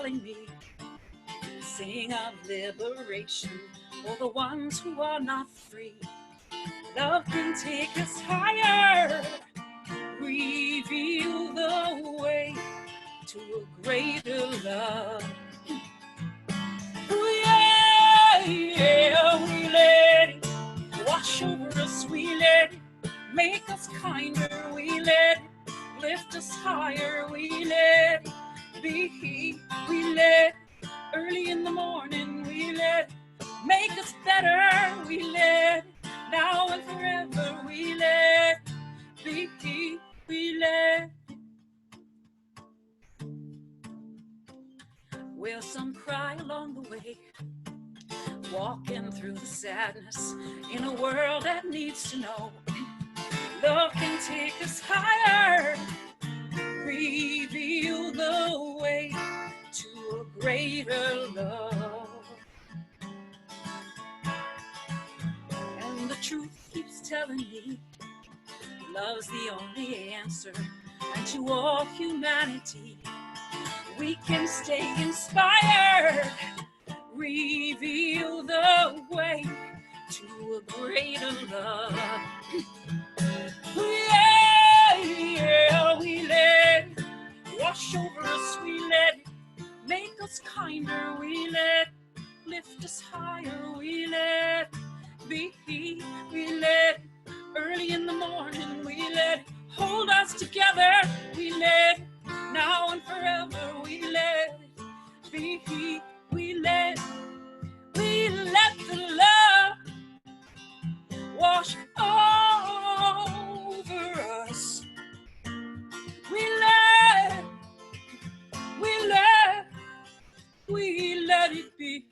telling me, sing of liberation for the ones who are not free. Love can take us higher, reveal the way to a greater love. Oh yeah, yeah, we let it wash over us, we let it make us kinder, we let it lift us higher, we let it be, we let it early in the morning, we let it make us better, we let it now and forever, we let it be, we let it. Well, some cry along the way, walking through the sadness in a world that needs to know love can take us higher, reveal the way to a greater love. And the truth keeps telling me love's the only answer, and to all humanity we can stay inspired, reveal the way to a greater love. Yeah, yeah, we let it wash over us, we let it make us kinder, we let it lift us higher, we let it be, we let it early in the morning, we let it hold us together, we let it now and forever, we let it be, we let the love wash over us. We let it be.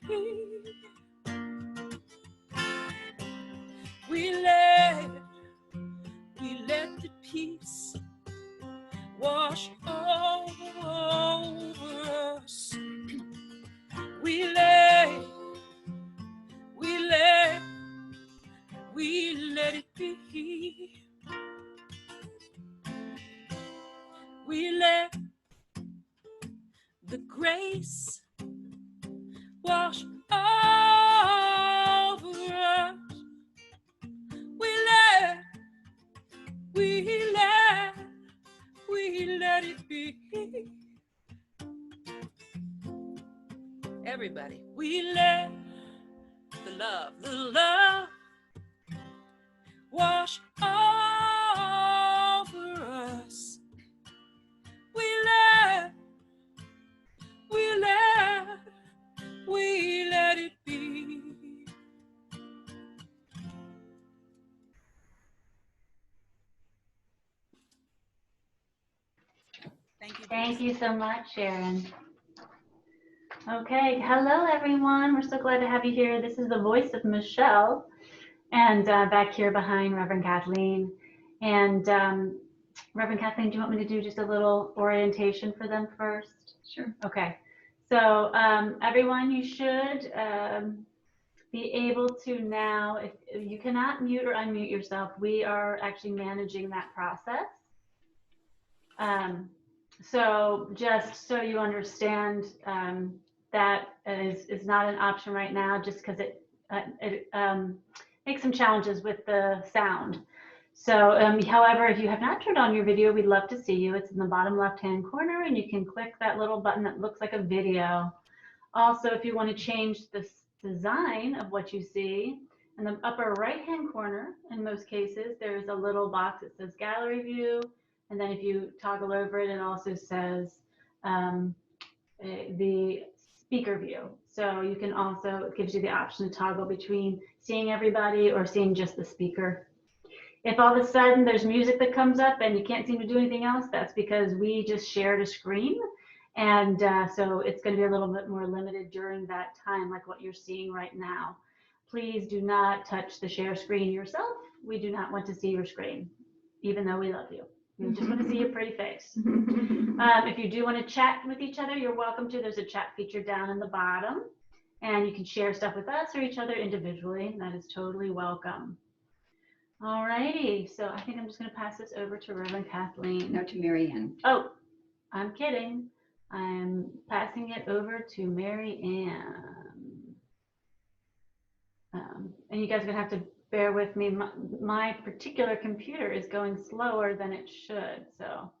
We let the peace wash over us. We let it be. We let the grace wash over us. We let it be. Everybody, we let the love wash over us. We let it be. Thank you. Thank you so much, Sharon. Okay, hello everyone. We're so glad to have you here. This is the voice of Michelle, and back here behind Reverend Kathleen. And Reverend Kathleen, do you want me to do just a little orientation for them first? Sure. Okay. So everyone, you should be able to now, if you cannot mute or unmute yourself, we are actually managing that process. So just so you understand, that is not an option right now, just because it makes some challenges with the sound. So however, if you have not turned on your video, we'd love to see you. It's in the bottom left-hand corner, and you can click that little button that looks like a video. Also, if you want to change the design of what you see, in the upper right-hand corner, in most cases, there's a little box that says Gallery View, and then if you toggle over it, it also says the speaker view. So you can also, it gives you the option to toggle between seeing everybody or seeing just the speaker. If all of a sudden there's music that comes up and you can't seem to do anything else, that's because we just shared a screen. And so it's going to be a little bit more limited during that time, like what you're seeing right now. Please do not touch the share screen yourself. We do not want to see your screen, even though we love you. We just want to see your pretty face. If you do want to chat with each other, you're welcome to. There's a chat feature down in the bottom, and you can share stuff with us or each other individually. That is totally welcome. All righty, so I think I'm just going to pass this over to Reverend Kathleen. No, to Mary Ann. Oh, I'm kidding. I'm passing it over to Mary Ann. And you guys are gonna have to bear with me. My particular computer is going slower than it should, so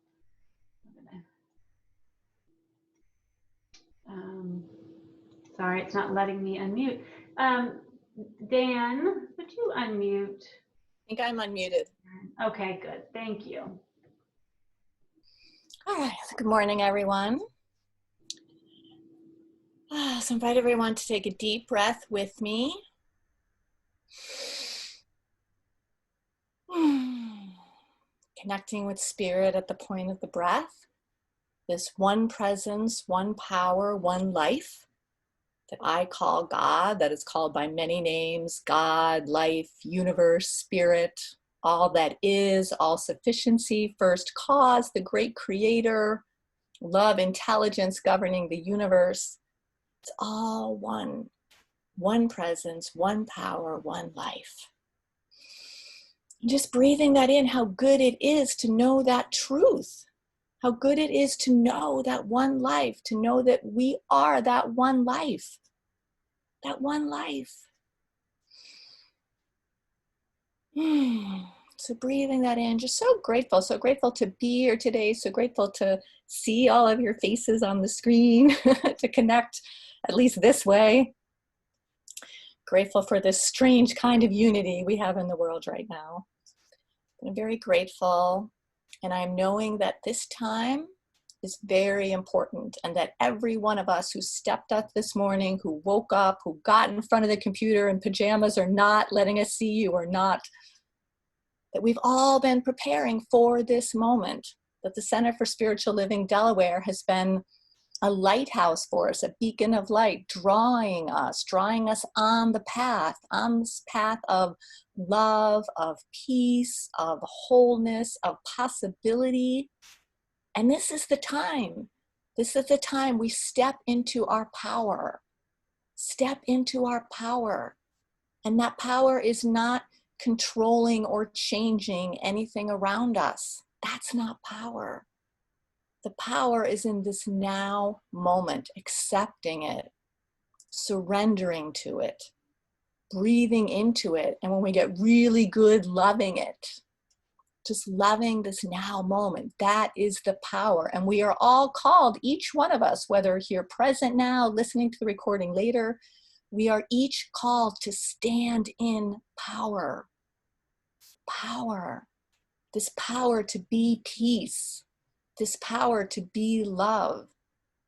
sorry, it's not letting me unmute. Dan, would you unmute? I think I'm unmuted. Okay, good. Thank you. All right. Good morning, everyone. So I invite everyone to take a deep breath with me. Connecting with spirit at the point of the breath. This one presence, one power, one life that I call God, that is called by many names: God, life, universe, spirit, all that is, all sufficiency, first cause, the great creator, love, intelligence governing the universe. It's all one. One presence, one power, one life. Just breathing that in, how good it is to know that truth. How good it is to know that one life, to know that we are that one life. That one life. So breathing that in, just so grateful to be here today, so grateful to see all of your faces on the screen, to connect at least this way. Grateful for this strange kind of unity we have in the world right now. I'm very grateful, and I'm knowing that this time is very important, and that every one of us who stepped up this morning, who woke up, who got in front of the computer in pajamas or not, letting us see you or not, that we've all been preparing for this moment, that the Center for Spiritual Living Delaware has been a lighthouse for us, a beacon of light, drawing us on the path, on this path of love, of peace, of wholeness, of possibility. And this is the time. This is the time we step into our power. Step into our power. And that power is not controlling or changing anything around us. That's not power. The power is in this now moment, accepting it, surrendering to it, breathing into it. And when we get really good, loving it, just loving this now moment, that is the power. And we are all called, each one of us, whether here present now, listening to the recording later, we are each called to stand in power. Power. This power to be peace. This power to be love,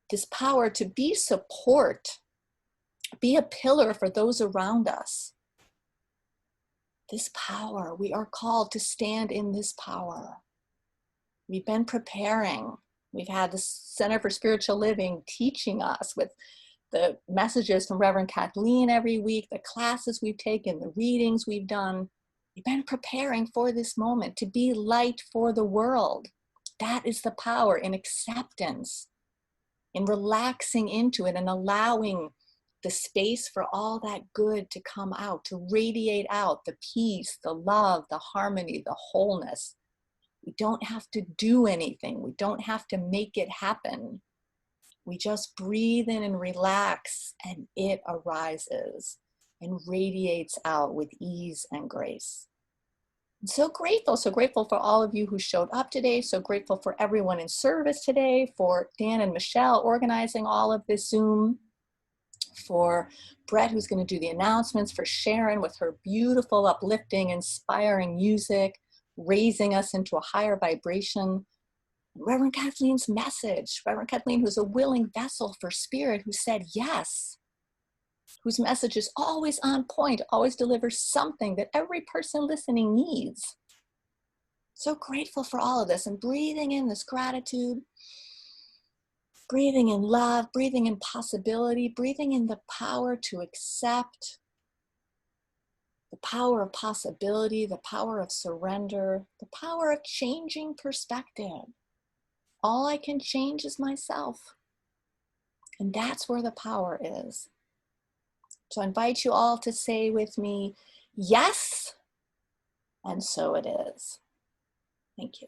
this power to be support, be a pillar for those around us. This power, we are called to stand in this power. We've been preparing. We've had the Center for Spiritual Living teaching us with the messages from Reverend Kathleen every week, the classes we've taken, the readings we've done. We've been preparing for this moment to be light for the world. That is the power in acceptance, in relaxing into it and allowing the space for all that good to come out, to radiate out the peace, the love, the harmony, the wholeness. We don't have to do anything. We don't have to make it happen. We just breathe in and relax, and it arises and radiates out with ease and grace. So grateful for all of you who showed up today. So grateful for everyone in service today, for Dan and Michelle organizing all of this Zoom, for Brett, who's going to do the announcements, for Sharon with her beautiful, uplifting, inspiring music, raising us into a higher vibration. Reverend Kathleen's message, Reverend Kathleen, who's a willing vessel for spirit, who said yes, whose message is always on point, always delivers something that every person listening needs. So grateful for all of this, and breathing in this gratitude, breathing in love, breathing in possibility, breathing in the power to accept, the power of possibility, the power of surrender, the power of changing perspective. All I can change is myself. And that's where the power is. So I invite you all to say with me, yes, and so it is. Thank you.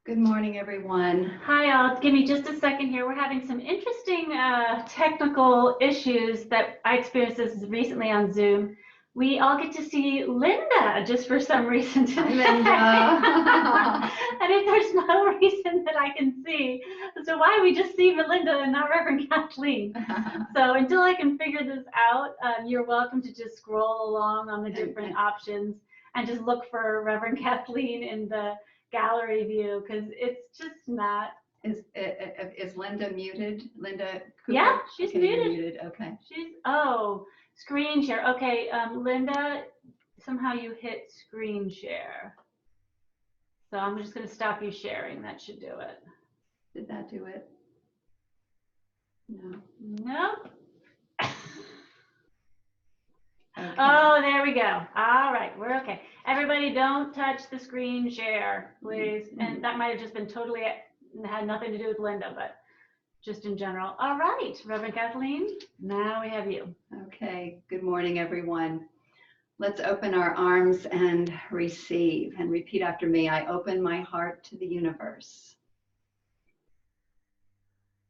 Good morning, everyone. Hi, all. Give me just a second here. We're having some interesting technical issues that I experienced this recently on Zoom. We all get to see Linda just for some reason today. Linda. And if there's no reason that I can see, so why we just see Melinda and not Reverend Kathleen? So until I can figure this out, you're welcome to just scroll along on the different options and just look for Reverend Kathleen in the gallery view, because it's just not. Is Linda muted? Linda Cooper? Yeah, she's Okay, you're muted. muted. Okay. She's, oh, screen share. Okay, Linda, somehow you hit screen share. So I'm just going to stop you sharing. That should do it. Did that do it? No. Nope. Okay. Oh, there we go. All right, we're okay. Everybody don't touch the screen share, please. And that might have just been totally, had nothing to do with Linda, but just in general. All right, Reverend Kathleen, now we have you. Okay. Good morning, everyone. Let's open our arms and receive and repeat after me. I open my heart to the universe,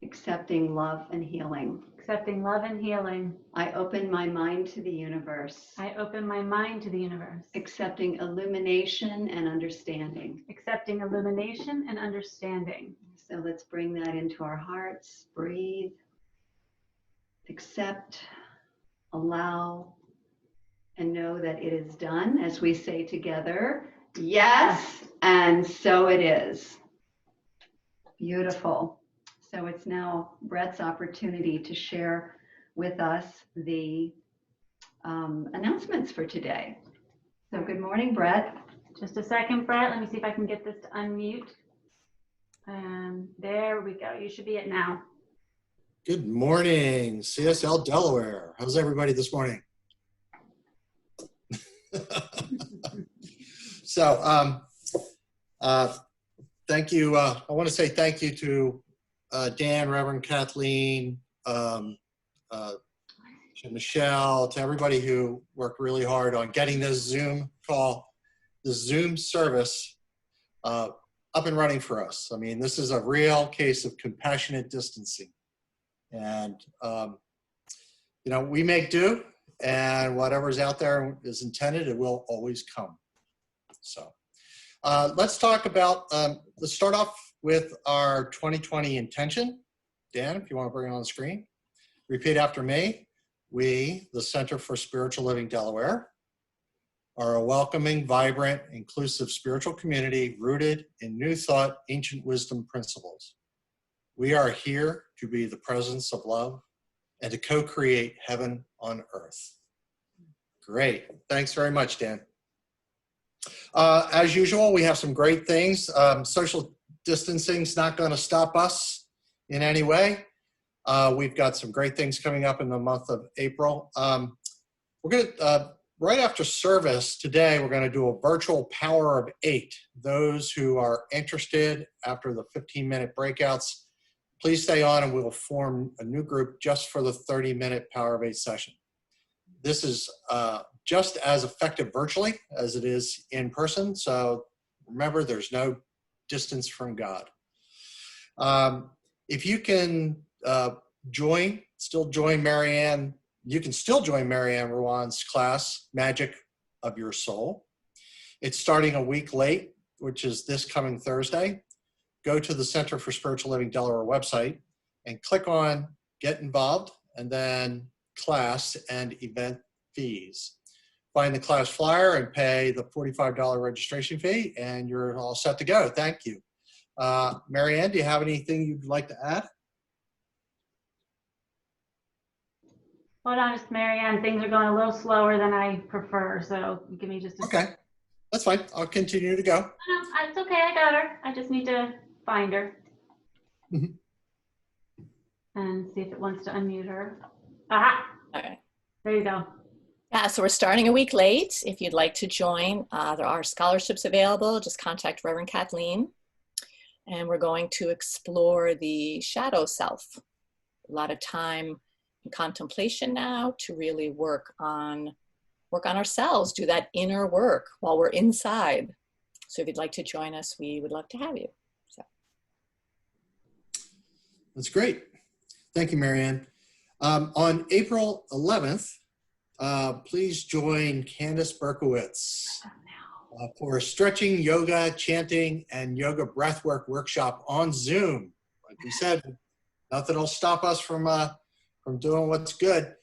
accepting love and healing. Accepting love and healing. I open my mind to the universe, I open my mind to the universe. accepting illumination and understanding. Accepting illumination and understanding. So let's bring that into our hearts. Breathe, accept, allow, and know that it is done. As we say together, yes, and so it is. Beautiful. So it's now Brett's opportunity to share with us the announcements for today. So good morning, Brett. Just a second, Brett. Let me see if I can get this to unmute. There we go. You should be it now. Good morning, CSL Delaware. How's everybody this morning? So, thank you. I want to say thank you to Dan, Reverend Kathleen, to Michelle, to everybody who worked really hard on getting this Zoom call, the Zoom service up and running for us. I mean, this is a real case of compassionate distancing. And, you know, we make do, and whatever's out there is intended, it will always come. So let's talk about, let's start off with our 2020 intention. Dan, if you want to bring it on the screen. Repeat after me. We, the Center for Spiritual Living Delaware, are a welcoming, vibrant, inclusive spiritual community rooted in new thought, ancient wisdom principles. We are here to be the presence of love and to co-create heaven on earth. Great. Thanks very much, Dan. As usual, we have some great things. Social distancing is not going to stop us in any way. We've got some great things coming up in the month of April. We're going to, right after service today, we're going to do a virtual Power of 8. Those who are interested after the 15-minute breakouts, please stay on and we will form a new group just for the 30-minute Power of 8 session. This is just as effective virtually as it is in person. So remember, there's no distance from God. If you can still join Marianne, you can still join Marianne Rowan's class, Magic of Your Soul. It's starting a week late, which is this coming Thursday. Go to the Center for Spiritual Living Delaware website and click on Get Involved and then Class and Event Fees. Find the class flyer and pay the $45 registration fee and you're all set to go. Thank you. Marianne, do you have anything you'd like to add? Hold on, just Marianne. Things are going a little slower than I prefer, so give me just a Okay, that's fine. I'll continue to go. No, it's okay. I got her. I just need to find her and see if it wants to unmute her. Aha! Okay. There you go. Yeah, so we're starting a week late. If you'd like to join, there are scholarships available. Just contact Reverend Kathleen. And we're going to explore the shadow self. A lot of time in contemplation now to really work on ourselves, do that inner work while we're inside. So if you'd like to join us, we would love to have you. That's great. Thank you, Marianne. On April 11th, please join Candace Berkowitz for a stretching, yoga, chanting, and yoga breathwork workshop on Zoom. Like we said, nothing will stop us from doing what's good.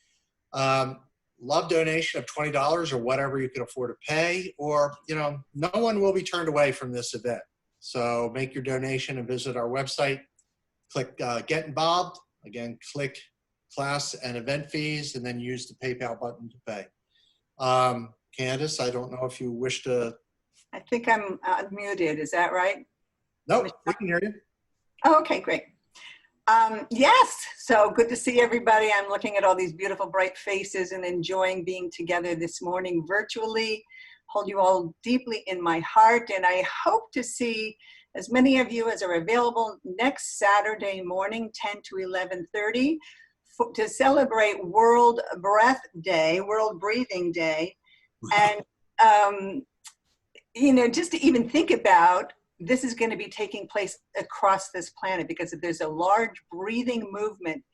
Love donation of $20 or whatever you can afford to pay, or, you know, no one will be turned away from this event. So make your donation and visit our website. Click Get Involved. Again, click class and event fees, and then use the PayPal button to pay. Candace, I don't know if you wish to. I think I'm unmuted. Is that right? Nope, we can hear you. Oh, okay, great. Yes, so good to see everybody. I'm looking at all these beautiful, bright faces and enjoying being together this morning virtually. Hold you all deeply in my heart, and I hope to see as many of you as are available next Saturday morning, 10 to 11:30, to celebrate World Breath Day, World Breathing Day. And, you know, just to even think about, this is going to be taking place across this planet because there's a large breathing movement.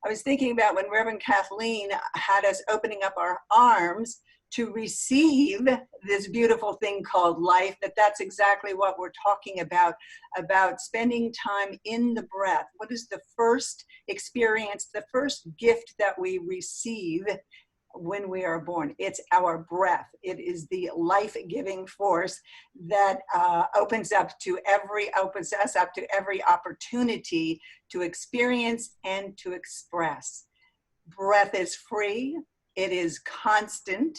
I was thinking about when Reverend Kathleen had us opening up our arms to receive this beautiful thing called life, that's exactly what we're talking about spending time in the breath. What is the first experience, the first gift that we receive when we are born? It's our breath. It is the life-giving force that opens us up to every opportunity to experience and to express. Breath is free. It is constant.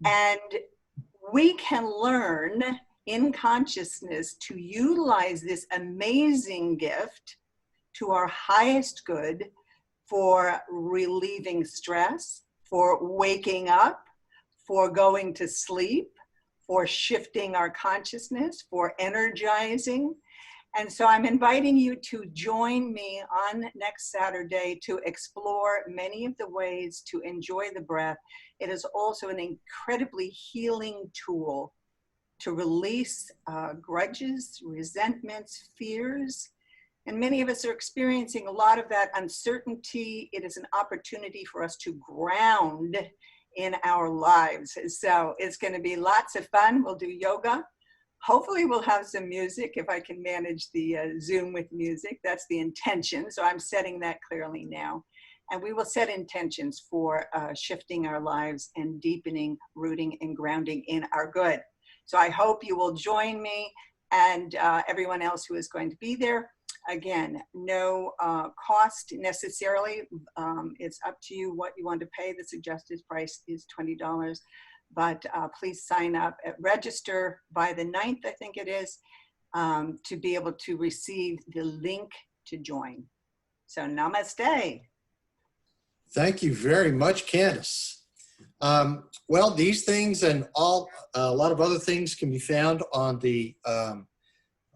And we can learn in consciousness to utilize this amazing gift to our highest good for relieving stress, for waking up, for going to sleep, for shifting our consciousness, for energizing. And so I'm inviting you to join me on next Saturday to explore many of the ways to enjoy the breath. It is also an incredibly healing tool to release grudges, resentments, fears. And many of us are experiencing a lot of that uncertainty. It is an opportunity for us to ground in our lives. So it's going to be lots of fun. We'll do yoga. Hopefully we'll have some music if I can manage the Zoom with music. That's the intention. So I'm setting that clearly now. And we will set intentions for shifting our lives and deepening, rooting, and grounding in our good. So I hope you will join me and everyone else who is going to be there. Again, no cost necessarily. It's up to you what you want to pay. The suggested price is $20. But please sign up, register by the 9th, I think it is, to be able to receive the link to join. So namaste. Thank you very much, Candace. Well, these things and a lot of other things can be found on the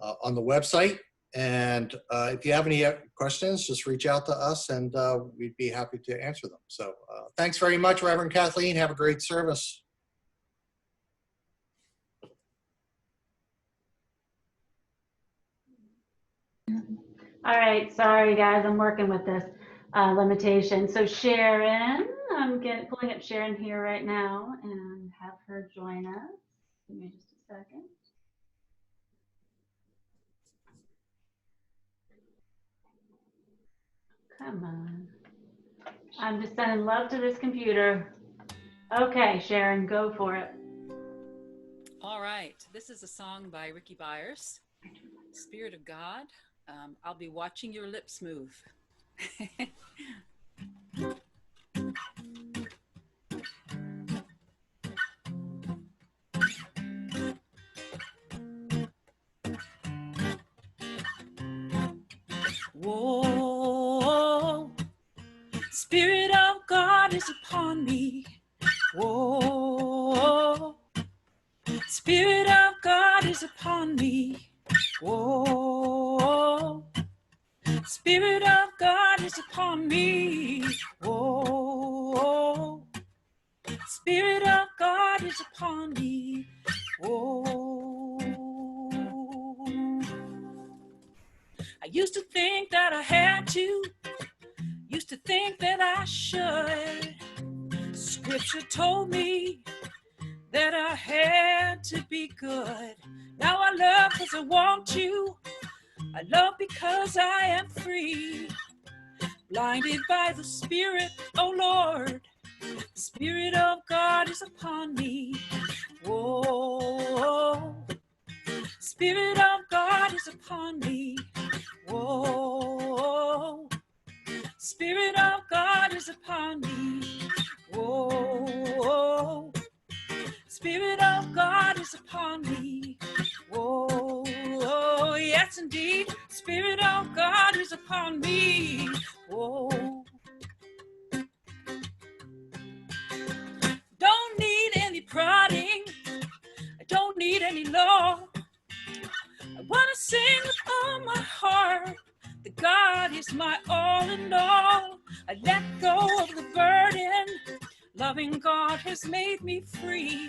website. And if you have any questions, just reach out to us and we'd be happy to answer them. So thanks very much, Reverend Kathleen. Have a great service. All right, sorry guys, I'm working with this limitation. So Sharon, I'm pulling up Sharon here right now and have her join us. Give me just a second. Come on. I'm just sending love to this computer. Okay, Sharon, go for it. All right. This is a song by Ricky Byers, Spirit of God. I'll be watching your lips move. Whoa, Spirit of God is upon me. Whoa, Spirit of God is upon me. Whoa, Spirit of God is upon me. Whoa, Spirit of God is upon me. Whoa. I used to think that I had to, used to think that I should. Scripture told me that I had to be good. Now I love because I want to. I love because I am free. Blinded by the Spirit, oh Lord. The Spirit of God is upon me. Whoa. Spirit of God is upon me. Whoa. Spirit of God is upon me. Whoa. Spirit of God is upon me. Whoa, yes indeed. Spirit of God is upon me. Whoa. Don't need any prodding. I don't need any law. I want to sing with all my heart that God is my all in all. I let go of the burden. Loving God has made me free.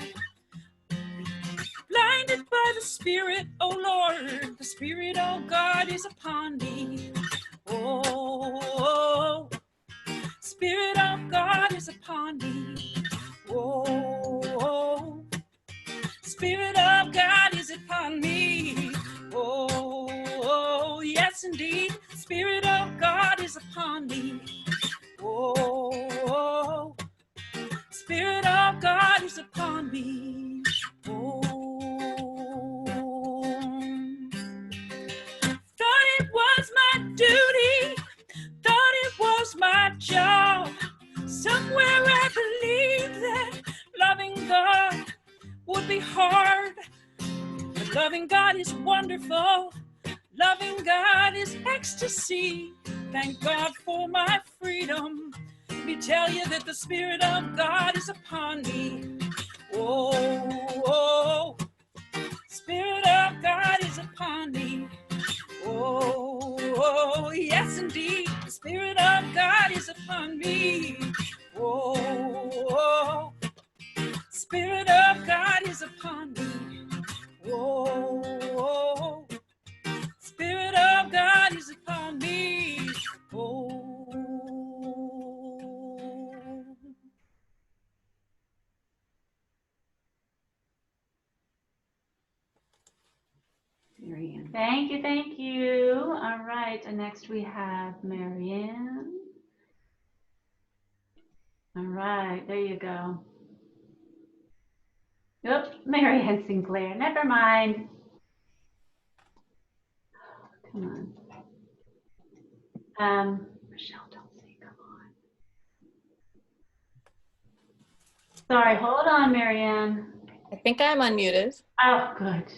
Blinded by the Spirit, oh Lord, the Spirit of God is upon me. Oh, Spirit of God is upon me. Oh, Spirit of God is upon me. Oh, yes indeed, Spirit of God is upon me. Oh, Spirit of God is upon me. Oh, thought it was my duty, thought it was my job. Somewhere I believed that loving God would be hard. But loving God is wonderful. Loving God is ecstasy. Thank God for my freedom. Let me tell you that the Spirit of God is upon me. Oh, Spirit of God is upon me. Oh, yes indeed, the Spirit of God is upon me. Oh, Spirit of God is upon me. Oh, Spirit of God is upon me. Oh. Marianne. Thank you, thank you. All right, and next we have Marianne. All right, there you go. Oops, Marianne Sinclair, never mind. Come on. Michelle Dulce, come on. Sorry, hold on, Marianne. I think I'm unmuted. Oh, good.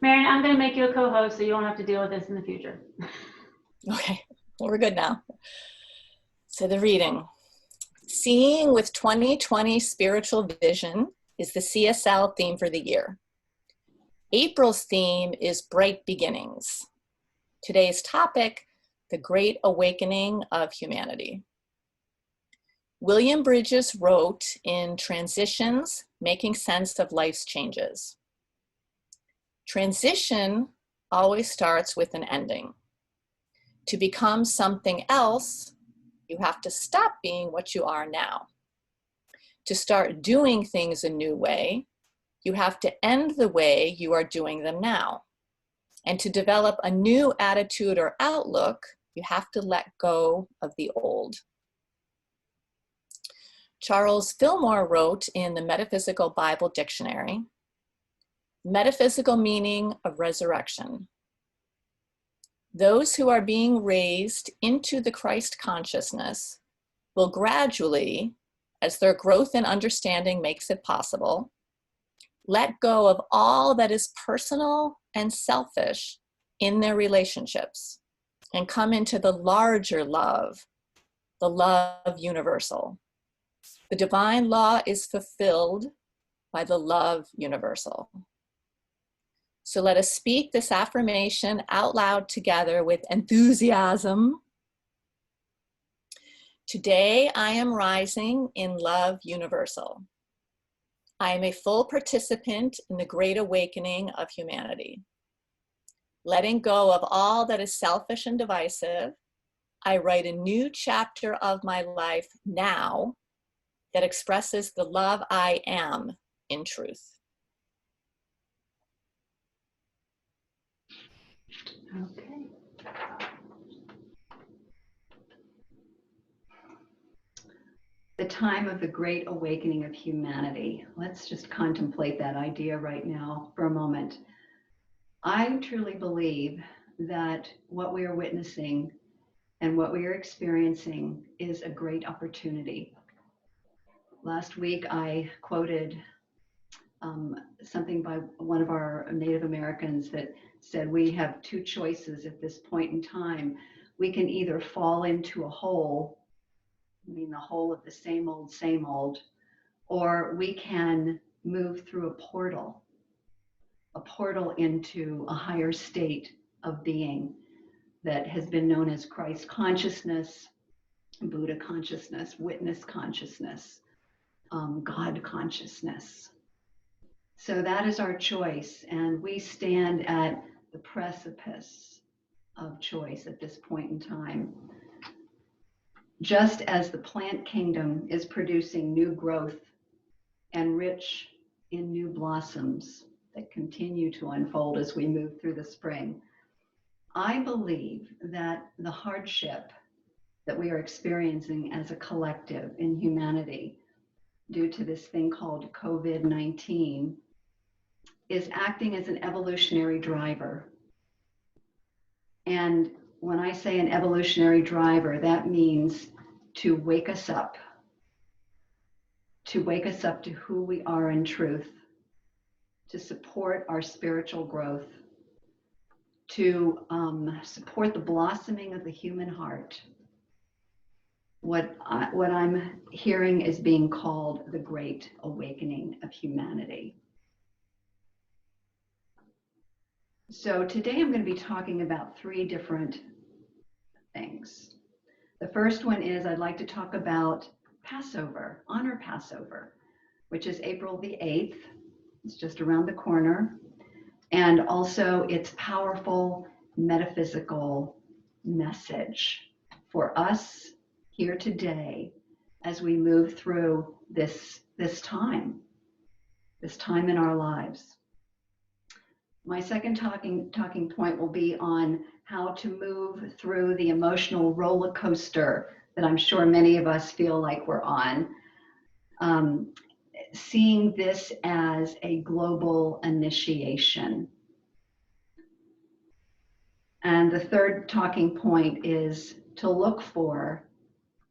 Marianne, I'm going to make you a co-host so you won't have to deal with this in the future. Okay, well, we're good now. So the reading. Seeing with 2020 Spiritual Vision is the CSL theme for the year. April's theme is Bright Beginnings. Today's topic, the Great Awakening of Humanity. William Bridges wrote in Transitions, Making Sense of Life's Changes. Transition always starts with an ending. To become something else, you have to stop being what you are now. To start doing things a new way, you have to end the way you are doing them now. And to develop a new attitude or outlook, you have to let go of the old. Charles Fillmore wrote in the Metaphysical Bible Dictionary, metaphysical meaning of resurrection. Those who are being raised into the Christ consciousness will gradually, as their growth and understanding makes it possible, let go of all that is personal and selfish in their relationships and come into the larger love, the love universal. The divine law is fulfilled by the love universal. So let us speak this affirmation out loud together with enthusiasm. Today, I am rising in love universal. I am a full participant in the great awakening of humanity. letting go of all that is selfish and divisive. I write a new chapter of my life now that expresses the love I am in truth. Okay. The time of the great awakening of humanity. Let's just contemplate that idea right now for a moment. I truly believe that what we are witnessing and what we are experiencing is a great opportunity. Last week, I quoted something by one of our Native Americans that said, we have two choices at this point in time. We can either fall into a hole, I mean the hole of the same old, or we can move through a portal into a higher state of being that has been known as Christ consciousness, Buddha consciousness, witness consciousness, God consciousness. So that is our choice, and we stand at the precipice of choice at this point in time. Just as the plant kingdom is producing new growth and rich in new blossoms that continue to unfold as we move through the spring, I believe that the hardship that we are experiencing as a collective in humanity due to this thing called COVID-19 is acting as an evolutionary driver. And when I say an evolutionary driver, that means to wake us up to who we are in truth, to support our spiritual growth, to support the blossoming of the human heart. What I'm hearing is being called the Great Awakening of humanity. So today I'm going to be talking about three different things. The first one is I'd like to talk about Passover, honor Passover, which is April the 8th. It's just around the corner. And also its powerful metaphysical message for us here today as we move through this time in our lives. My second talking point will be on how to move through the emotional roller coaster that I'm sure many of us feel like we're on. Seeing this as a global initiation. And the third talking point is to look for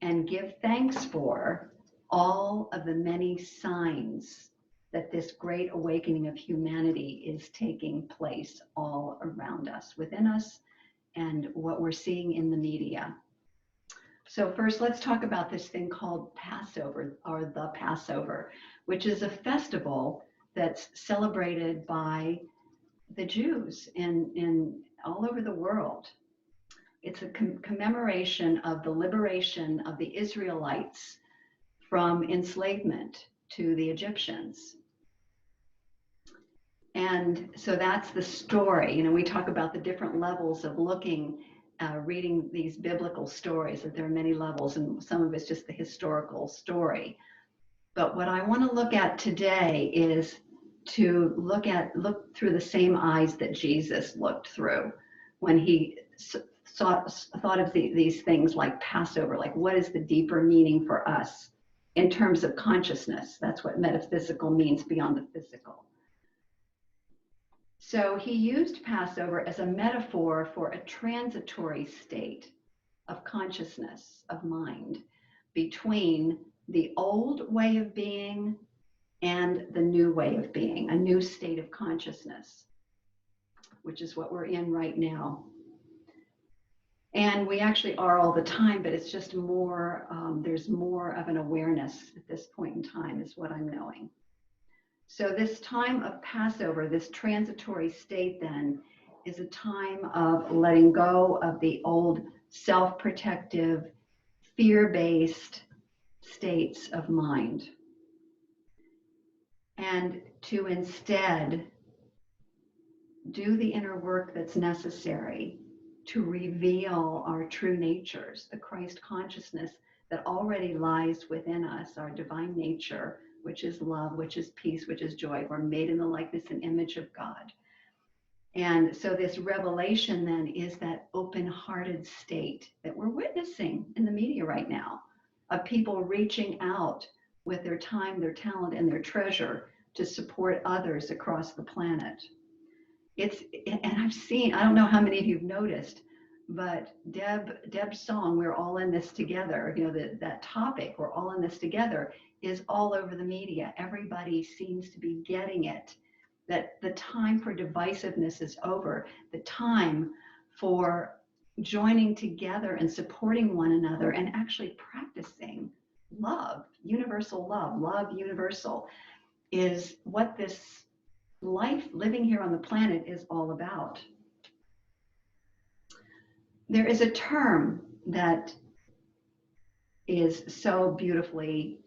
and give thanks for all of the many signs that this great awakening of humanity is taking place all around us, within us, and what we're seeing in the media. So first, let's talk about this thing called Passover, or the Passover, which is a festival that's celebrated by the Jews in all over the world. It's a commemoration of the liberation of the Israelites from enslavement to the Egyptians. And so that's the story. You know, we talk about the different levels of reading these biblical stories, that there are many levels, and some of it's just the historical story. But what I want to look at today is to look through the same eyes that Jesus looked through when he thought of these things like Passover, like what is the deeper meaning for us in terms of consciousness? That's what metaphysical means, beyond the physical. So he used Passover as a metaphor for a transitory state of consciousness, of mind, between the old way of being and the new way of being, a new state of consciousness, which is what we're in right now. And we actually are all the time, but it's just more, there's more of an awareness at this point in time, is what I'm knowing. So this time of Passover, this transitory state then, is a time of letting go of the old self-protective, fear-based states of mind. And to instead do the inner work that's necessary to reveal our true natures, the Christ consciousness that already lies within us, our divine nature, which is love, which is peace, which is joy. We're made in the likeness and image of God. And so this revelation then is that open-hearted state that we're witnessing in the media right now, of people reaching out with their time, their talent, and their treasure to support others across the planet. And I've seen, I don't know how many of you've noticed, but Deb's song, We're All in This Together, you know, that topic, We're All in This Together, is all over the media. Everybody seems to be getting it, that the time for divisiveness is over. The time for joining together and supporting one another and actually practicing love, universal love universal, is what this life living here on the planet is all about. There is a term that is so beautifully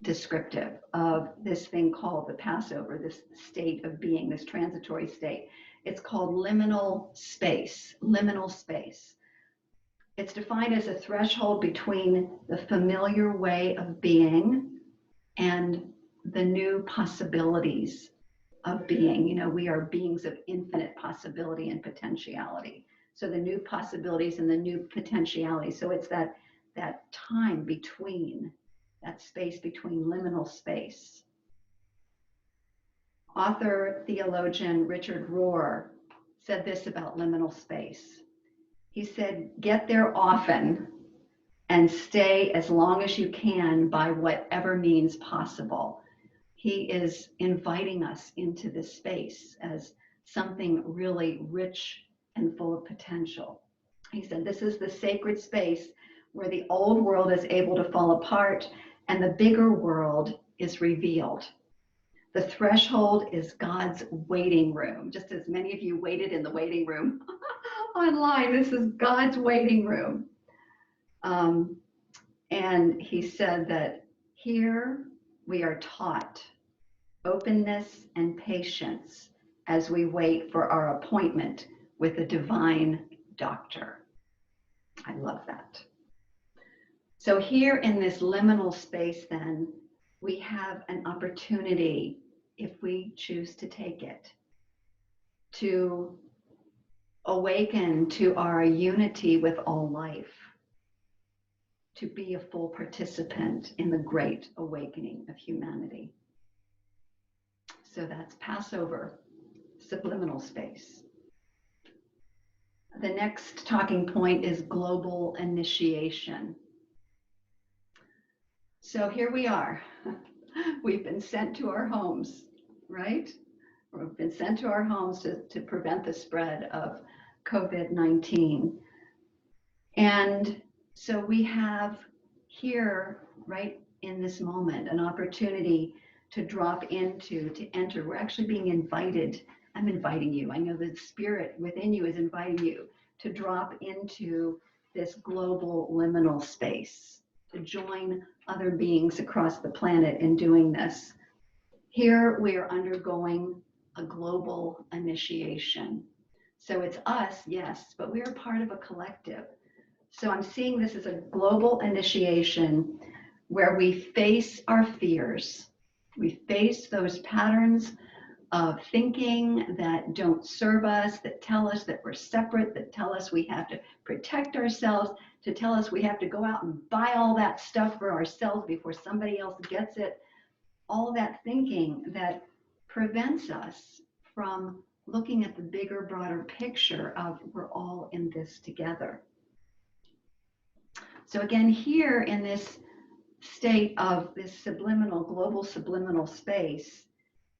descriptive of this thing called the Passover, this state of being, this transitory state. It's called liminal space, liminal space. It's defined as a threshold between the familiar way of being and the new possibilities of being. You know, we are beings of infinite possibility and potentiality. So the new possibilities and the new potentiality. So it's that time between, that space between, liminal space. Author, theologian Richard Rohr said this about liminal space. He said, get there often and stay as long as you can by whatever means possible. He is inviting us into this space as something really rich and full of potential. He said, this is the sacred space where the old world is able to fall apart and the bigger world is revealed. The threshold is God's waiting room. Just as many of you waited in the waiting room online, this is God's waiting room. And he said that here we are taught openness and patience as we wait for our appointment with a divine doctor. I love that. So here in this liminal space then, we have an opportunity, if we choose to take it, to awaken to our unity with all life, to be a full participant in the great awakening of humanity. So that's Passover, subliminal space. The next talking point is global initiation. So here we are. We've been sent to our homes, right? We've been sent to our homes to prevent the spread of COVID-19. And so we have here, right in this moment, an opportunity to drop into, to enter. We're actually being invited. I'm inviting you. I know the spirit within you is inviting you to drop into this global liminal space, to join other beings across the planet in doing this. Here we are undergoing a global initiation. So it's us, yes, but we are part of a collective. So I'm seeing this as a global initiation where we face our fears. We face those patterns of thinking that don't serve us, that tell us that we're separate, that tell us we have to protect ourselves, to tell us we have to go out and buy all that stuff for ourselves before somebody else gets it. All that thinking that prevents us from looking at the bigger, broader picture of we're all in this together. So again, here in this state of this subliminal, global subliminal space,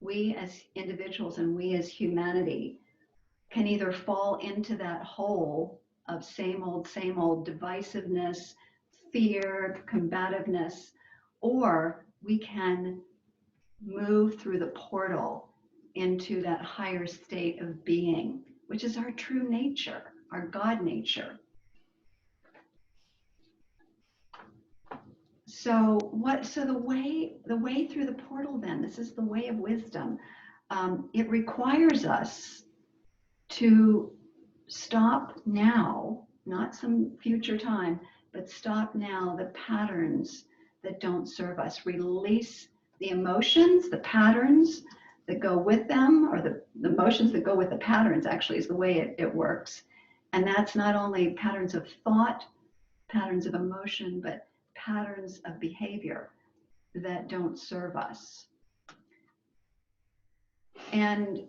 we as individuals and we as humanity can either fall into that hole of same old divisiveness, fear, combativeness, or we can move through the portal into that higher state of being, which is our true nature, our God nature. So the way through the portal then, this is the way of wisdom. It requires us to stop now, not some future time, but stop now the patterns that don't serve us. Release the emotions, the patterns that go with them, or the emotions that go with the patterns actually is the way it works. And that's not only patterns of thought, patterns of emotion, but patterns of behavior that don't serve us. And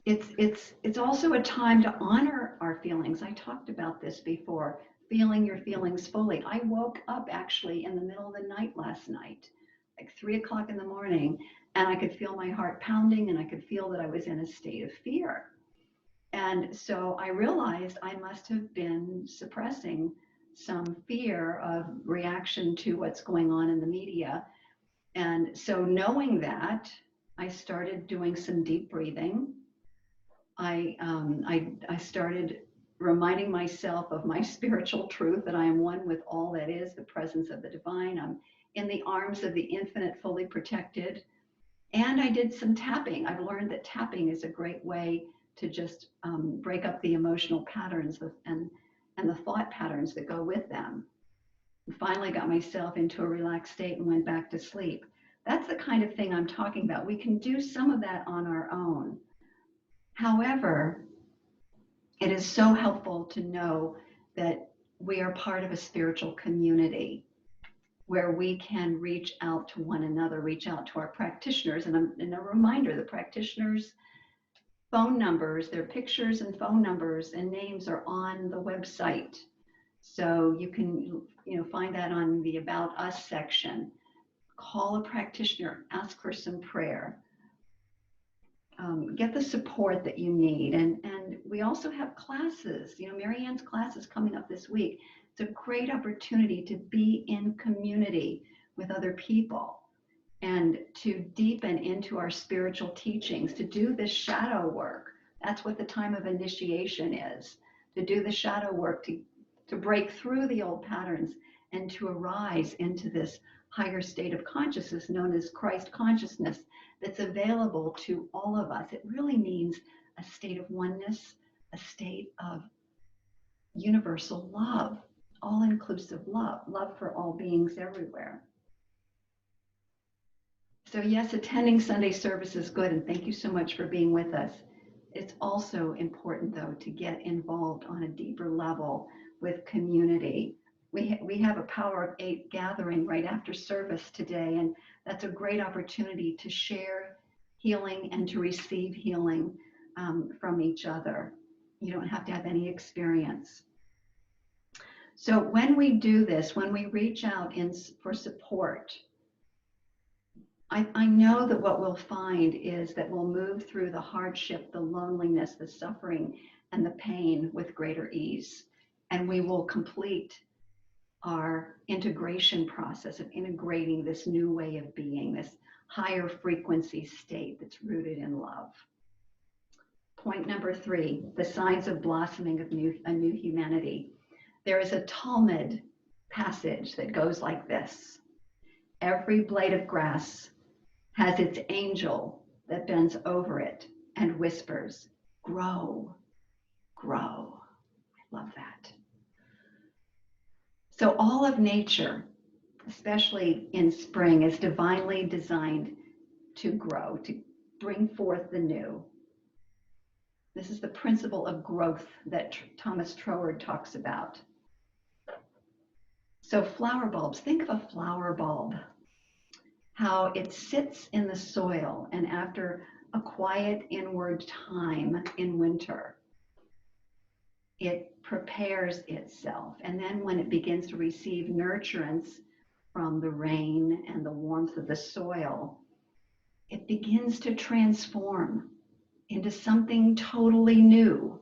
it's also a time to honor our feelings. I talked about this before, feeling your feelings fully. I woke up actually in the middle of the night last night, like 3 o'clock in the morning, and I could feel my heart pounding, and I could feel that I was in a state of fear. And so I realized I must have been suppressing some fear of reaction to what's going on in the media. And so knowing that, I started doing some deep breathing. I started reminding myself of my spiritual truth, that I am one with all that is, the presence of the divine. I'm in the arms of the infinite, fully protected. And I did some tapping. I've learned that tapping is a great way to just break up the emotional patterns and the thought patterns that go with them. And finally got myself into a relaxed state and went back to sleep. That's the kind of thing I'm talking about. We can do some of that on our own. However, it is so helpful to know that we are part of a spiritual community where we can reach out to one another, reach out to our practitioners. And a reminder, the practitioners' phone numbers, their pictures and phone numbers and names are on the website. So you can find that on the About Us section. Call a practitioner, ask for some prayer. Get the support that you need. And we also have classes. Mary Ann's class is coming up this week. It's a great opportunity to be in community with other people and to deepen into our spiritual teachings, to do this shadow work. That's what the time of initiation is, to do the shadow work, to break through the old patterns and to arise into this higher state of consciousness known as Christ consciousness that's available to all of us. It really means a state of oneness, a state of universal love, all-inclusive love, love for all beings everywhere. So yes, attending Sunday service is good, and thank you so much for being with us. It's also important, though, to get involved on a deeper level with community. We have a Power of 8 gathering right after service today, and that's a great opportunity to share healing and to receive healing from each other. You don't have to have any experience. So when we do this, when we reach out for support, I know that what we'll find is that we'll move through the hardship, the loneliness, the suffering, and the pain with greater ease. And we will complete our integration process of integrating this new way of being, this higher frequency state that's rooted in love. Point number 3, the signs of blossoming of a new humanity. There is a Talmud passage that goes like this: every blade of grass has its angel that bends over it and whispers, grow, grow. I love that. So all of nature, especially in spring, is divinely designed to grow, to bring forth the new. This is the principle of growth that Thomas Troward talks about. So flower bulbs, think of a flower bulb, how it sits in the soil, and after a quiet inward time in winter, it prepares itself. And then when it begins to receive nurturance from the rain and the warmth of the soil, it begins to transform into something totally new.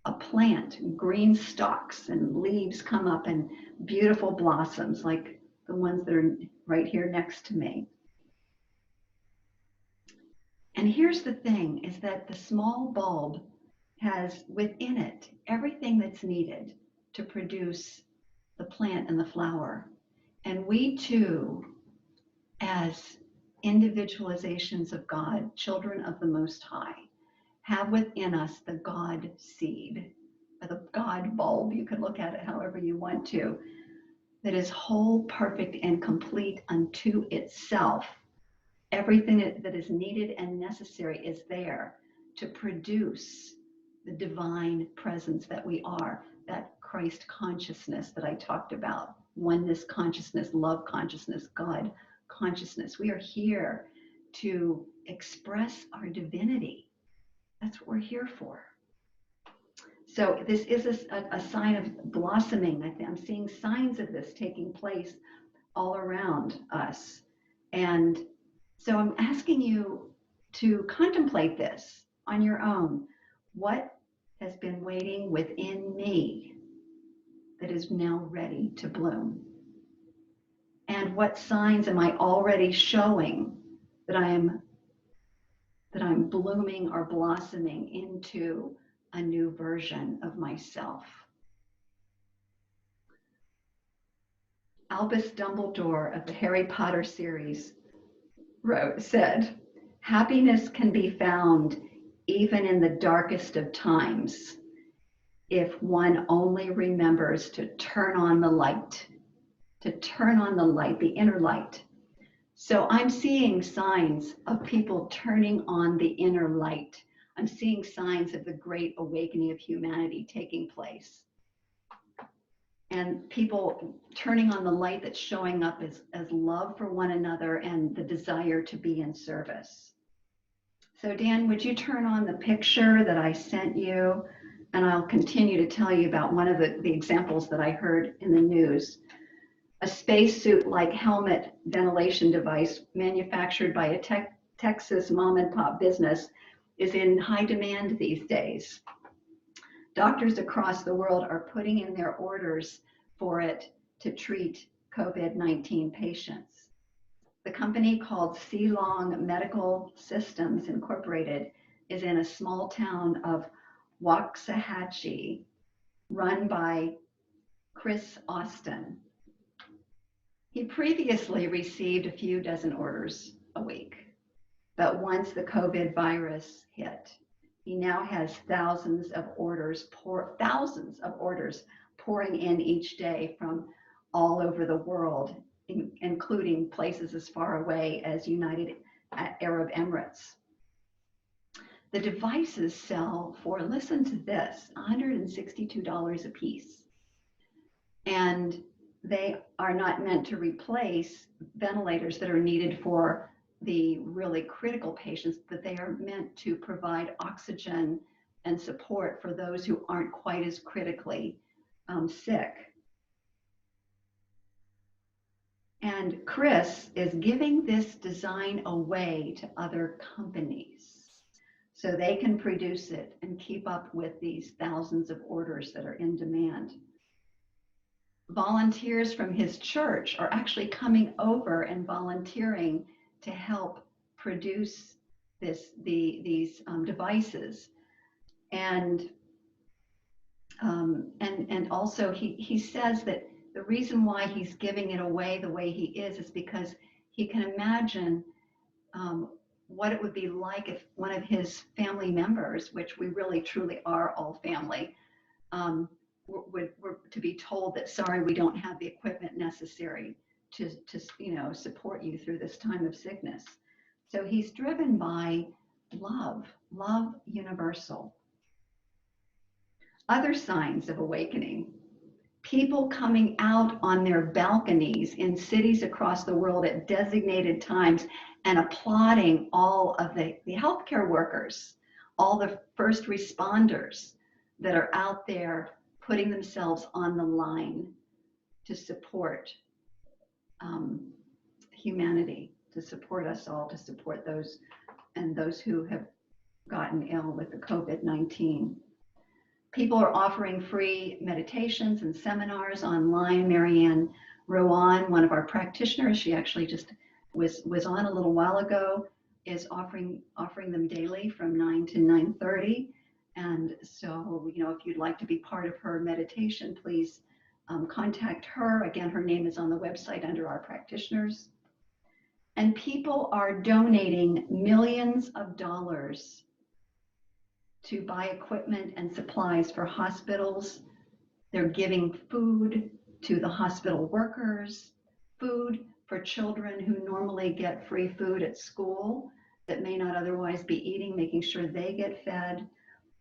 A plant, green stalks and leaves come up and beautiful blossoms like the ones that are right here next to me. And here's the thing, is that the small bulb has within it everything that's needed to produce the plant and the flower. And we too, as individualizations of God, children of the Most High, have within us the God seed, or the God bulb. You could look at it however you want to, that is whole, perfect, and complete unto itself. Everything that is needed and necessary is there to produce the divine presence that we are, that Christ consciousness that I talked about, oneness consciousness, love consciousness, God consciousness. We are here to express our divinity. That's what we're here for. So this is a sign of blossoming. I'm seeing signs of this taking place all around us. And so I'm asking you to contemplate this on your own. What has been waiting within me that is now ready to bloom? And what signs am I already showing that I'm blooming or blossoming into a new version of myself? Albus Dumbledore of the Harry Potter series said, happiness can be found even in the darkest of times if one only remembers to turn on the light, the inner light. So I'm seeing signs of people turning on the inner light. I'm seeing signs of the great awakening of humanity taking place. And people turning on the light that's showing up as love for one another and the desire to be in service. So Dan, would you turn on the picture that I sent you? And I'll continue to tell you about one of the examples that I heard in the news. A spacesuit-like helmet ventilation device manufactured by a Texas mom and pop business is in high demand these days. Doctors across the world are putting in their orders for it to treat COVID-19 patients. The company called Sealong Medical Systems Incorporated is in a small town of Waxahachie, run by Chris Austin. He previously received a few dozen orders a week, but once the COVID virus hit, he now has thousands of orders pouring in each day from all over the world, including places as far away as United Arab Emirates. The devices sell for, listen to this, $162 a piece. And they are not meant to replace ventilators that are needed for the really critical patients, but they are meant to provide oxygen and support for those who aren't quite as critically sick. And Chris is giving this design away to other companies so they can produce it and keep up with these thousands of orders that are in demand. Volunteers from his church are actually coming over and volunteering to help produce these devices. And also he says that the reason why he's giving it away the way he is because he can imagine what it would be like if one of his family members, which we really truly are all family, were to be told that, sorry, we don't have the equipment necessary to support you through this time of sickness. So he's driven by love universal. Other signs of awakening: people coming out on their balconies in cities across the world at designated times and applauding all of the healthcare workers, all the first responders that are out there putting themselves on the line to support humanity, to support us all, to support those who have gotten ill with the COVID-19. People are offering free meditations and seminars online. Marianne Rowan, one of our practitioners, she actually just was on a little while ago, is offering them daily from 9 to 9:30. And so, if you'd like to be part of her meditation, please contact her. Again, her name is on the website under our practitioners. And people are donating millions of dollars to buy equipment and supplies for hospitals. They're giving food to the hospital workers, food for children who normally get free food at school that may not otherwise be eating, making sure they get fed.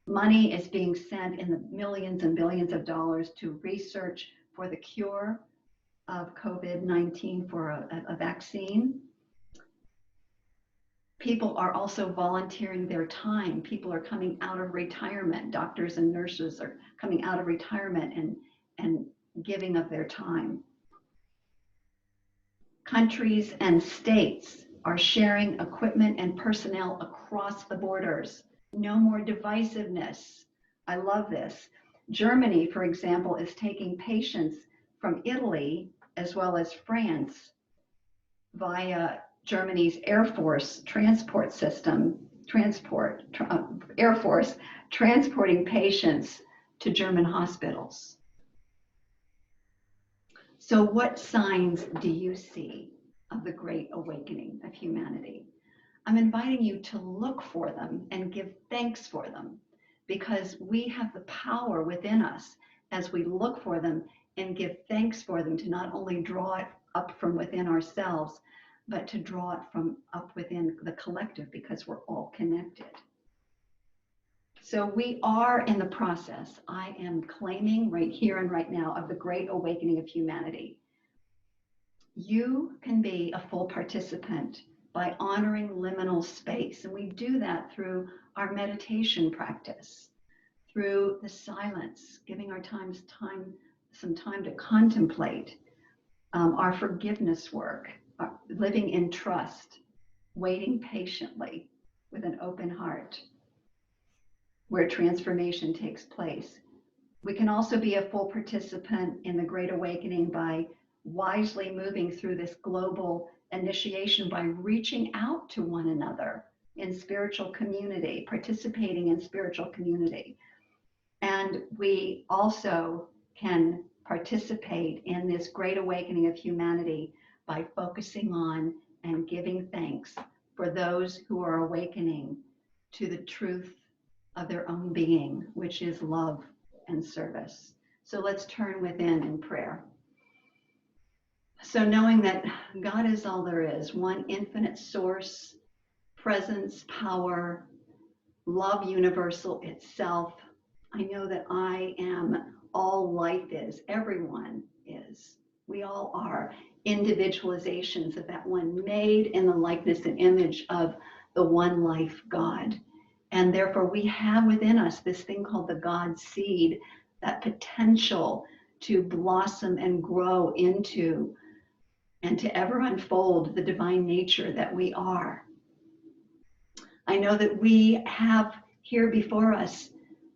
Money is being sent in the millions and billions of dollars to research for the cure of COVID-19, for a vaccine. People are also volunteering their time. People are coming out of retirement. Doctors and nurses are coming out of retirement and giving of their time. Countries and states are sharing equipment and personnel across the borders. No more divisiveness. I love this. Germany, for example, is taking patients from Italy as well as France via Germany's Air Force transport system, Air Force transporting patients to German hospitals. So what signs do you see of the great awakening of humanity? I'm inviting you to look for them and give thanks for them, because we have the power within us as we look for them and give thanks for them to not only draw it up from within ourselves, but to draw it from up within the collective, because we're all connected. So we are in the process, I am claiming right here and right now, of the great awakening of humanity. You can be a full participant by honoring liminal space. And we do that through our meditation practice, through the silence, giving our some time to contemplate, our forgiveness work, living in trust, waiting patiently with an open heart, where transformation takes place. We can also be a full participant in the Great Awakening by wisely moving through this global initiation by reaching out to one another in spiritual community, participating in spiritual community. And we also can participate in this Great Awakening of humanity by focusing on and giving thanks for those who are awakening to the truth of their own being, which is love and service. So let's turn within in prayer. So knowing that God is all there is, one infinite source, presence, power, love universal itself. I know that I am all life is, everyone is. We all are individualizations of that one, made in the likeness and image of the one life God. And therefore we have within us this thing called the God seed, that potential to blossom and grow into and to ever unfold the divine nature that we are. I know that we have here before us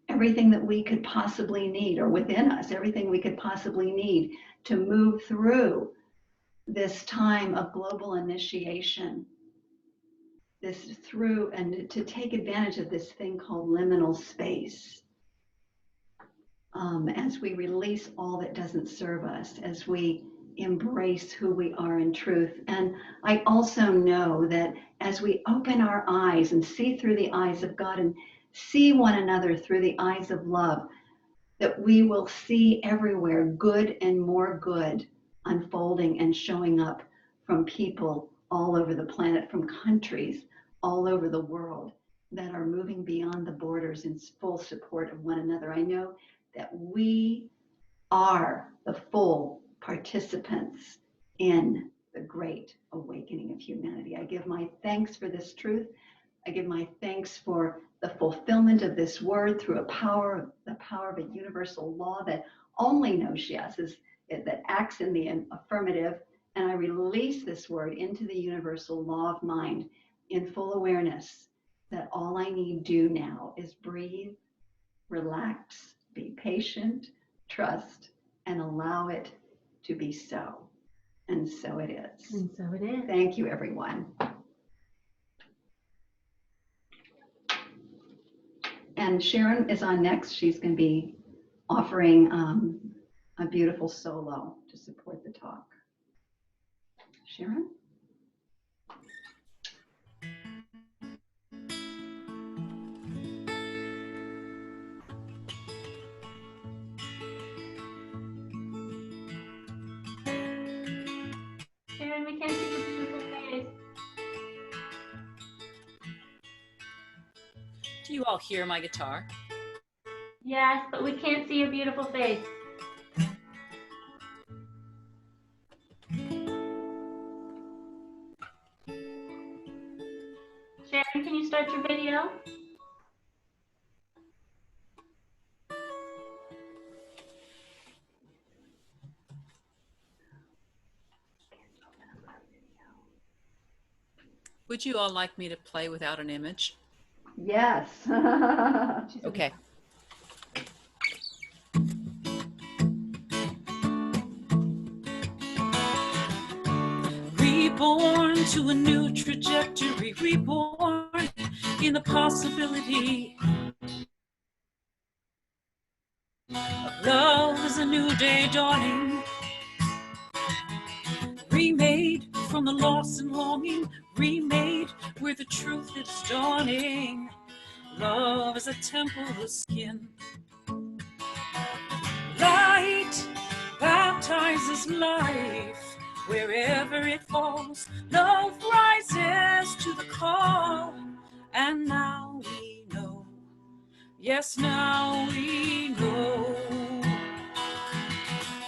everything that we could possibly need, or within us, everything we could possibly need to move through this time of global initiation, and to take advantage of this thing called liminal space. As we release all that doesn't serve us, as we embrace who we are in truth. And I also know that as we open our eyes and see through the eyes of God and see one another through the eyes of love, that we will see everywhere good and more good unfolding and showing up from people all over the planet, from countries all over the world that are moving beyond the borders in full support of one another. I know that we are the full participants in the great awakening of humanity. I give my thanks for this truth. I give my thanks for the fulfillment of this word through the power of a universal law that only knows yes, that acts in the affirmative. And I release this word into the universal law of mind in full awareness that all I need do now is breathe, relax, be patient, trust, and allow it to be so. And so it is. And so it is. Thank you, everyone. And Sharon is on next. She's going to be offering a beautiful solo to support the talk. Sharon? Do you all hear my guitar? Yes, but we can't see your beautiful face. Sharon, can you start your video? Would you all like me to play without an image? Yes. Okay. Reborn to a new trajectory, reborn in the possibility of love is a new day dawning, remade from the loss and longing, remade where the truth is dawning. Love is a temple of skin. Light baptizes life wherever it falls. Love rises to the call, and now we know. Yes, now we know.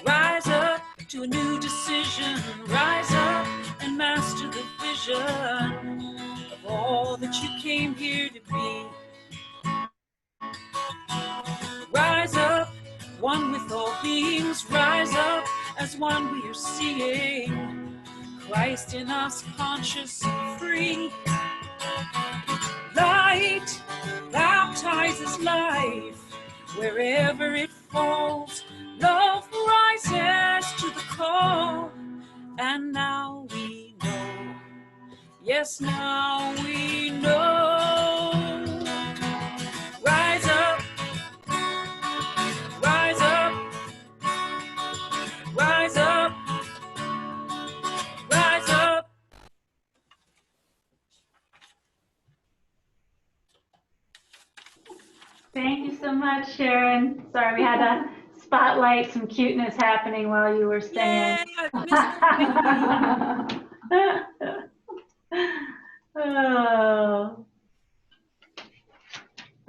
Rise up to a new decision. Rise up and master the vision of all that you came here to be. Rise up, one with all beings. Rise up as one we are seeing. Christ in us, conscious and free. Light baptizes life wherever it falls. Love rises to the call, and now we know. Yes, now we know. Rise up, rise up, rise up, rise up. Thank you so much, Sharon. Sorry, we had to spotlight some cuteness happening while you were singing. Oh.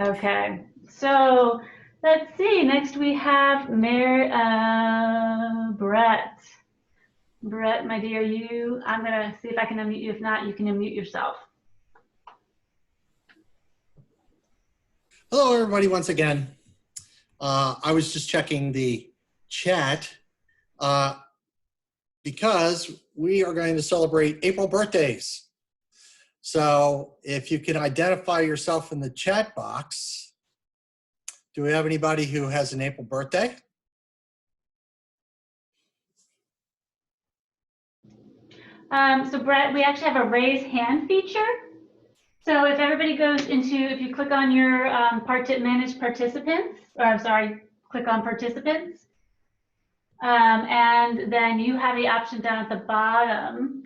Okay, so let's see. Next we have Brett. Brett, my dear, I'm gonna see if I can unmute you. If not, you can unmute yourself. Hello, everybody, once again. I was just checking the chat because we are going to celebrate April birthdays. So if you can identify yourself in the chat box, do we have anybody who has an April birthday? So Brett, we actually have a raise hand feature. So if everybody goes into, if you click on your manage participants, or I'm sorry, click on participants, and then you have the option down at the bottom.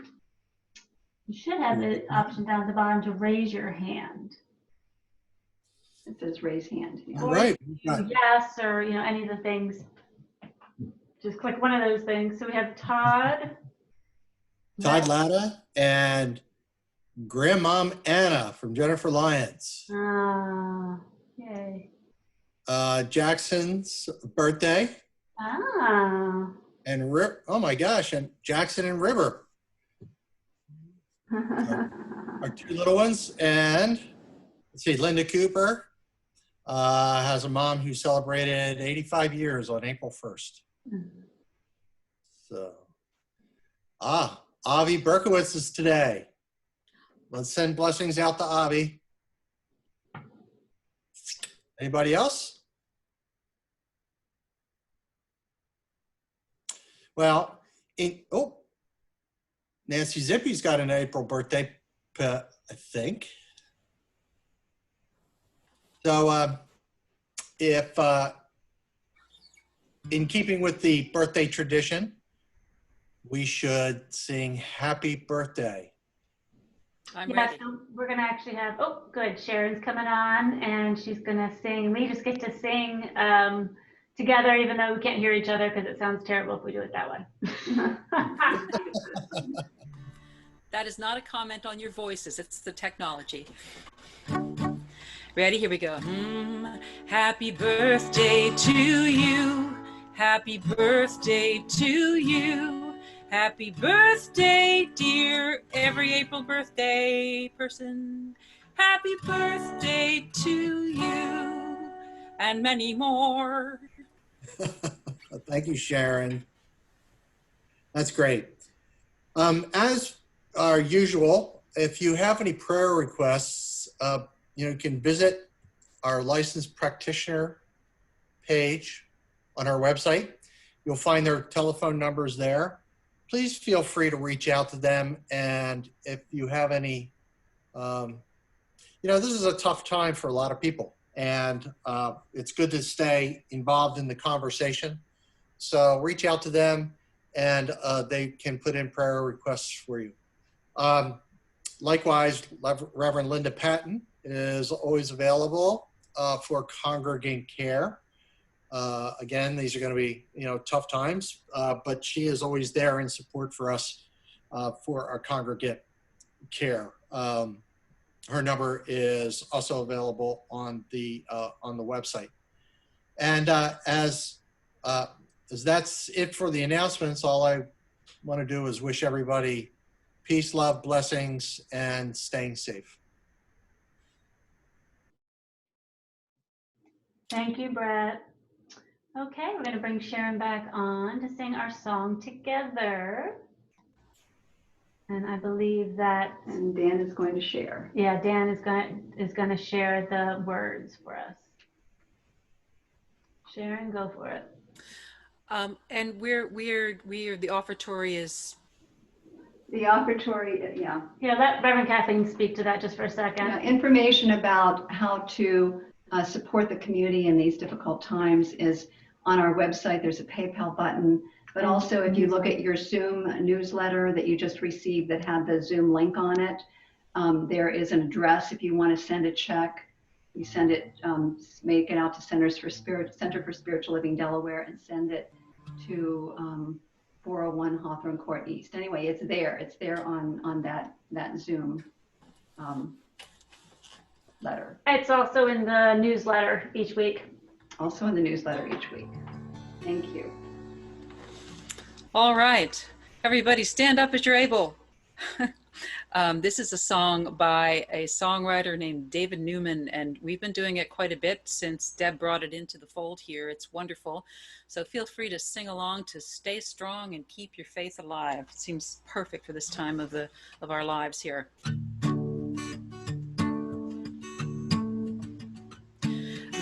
You should have the option down at the bottom to raise your hand. It says raise hand. Yeah. All right. Yes, or any of the things. Just click one of those things. So we have Todd. Todd Latta and Grandmom Anna from Jennifer Lyons. Yay. Jackson's birthday. And oh my gosh, and Jackson and River. Our two little ones. And let's see, Linda Cooper has a mom who celebrated 85 years on April 1st. So, Avi Berkowitz is today. Let's send blessings out to Avi. Anybody else? Well, Nancy Zippy's got an April birthday, I think. So if, in keeping with the birthday tradition, we should sing happy birthday. I'm Yeah, ready. so we're gonna actually have, oh, good, Sharon's coming on and she's gonna sing. We just get to sing together, even though we can't hear each other because it sounds terrible if we do it that way. That is not a comment on your voices, it's the technology. Ready? Here we go. Happy birthday to you. Happy birthday to you. Happy birthday, dear every April birthday person. Happy birthday to you, and many more. Thank you, Sharon. That's great. As our usual, if you have any prayer requests, you can visit our licensed practitioner page on our website. You'll find their telephone numbers there. Please feel free to reach out to them. And if you have any, this is a tough time for a lot of people, and it's good to stay involved in the conversation. So reach out to them, and they can put in prayer requests for you. Likewise, Reverend Linda Patton is always available for congregant care. Again, these are going to be, tough times, but she is always there in support for us for our congregate care. Her number is also available on the website. And as that's it for the announcements, all I want to do is wish everybody peace, love, blessings, and staying safe. Thank you, Brett. Okay, we're going to bring Sharon back on to sing our song together. And I believe that, And Dan is going to share. yeah, Dan is going to share the words for us. Sharon, go for it. And we're the offertory is. The offertory, yeah. Yeah, let Reverend Kathleen speak to that just for a second. Yeah, information about how to support the community in these difficult times is on our website. There's a PayPal button, but also if you look at your Zoom newsletter that you just received that had the Zoom link on it, there is an address if you want to send a check. You send it, make it out to Center for Spiritual Living Delaware, and send it to 401 Hawthorne Court East. Anyway, it's there. It's there on that Zoom letter. It's also in the newsletter each week. Also in the newsletter each week. Thank you. All right, everybody stand up as you're able. This is a song by a songwriter named David Newman, and we've been doing it quite a bit since Deb brought it into the fold here. It's wonderful. So feel free to sing along to Stay Strong and Keep Your Faith Alive. It seems perfect for this time of our lives here.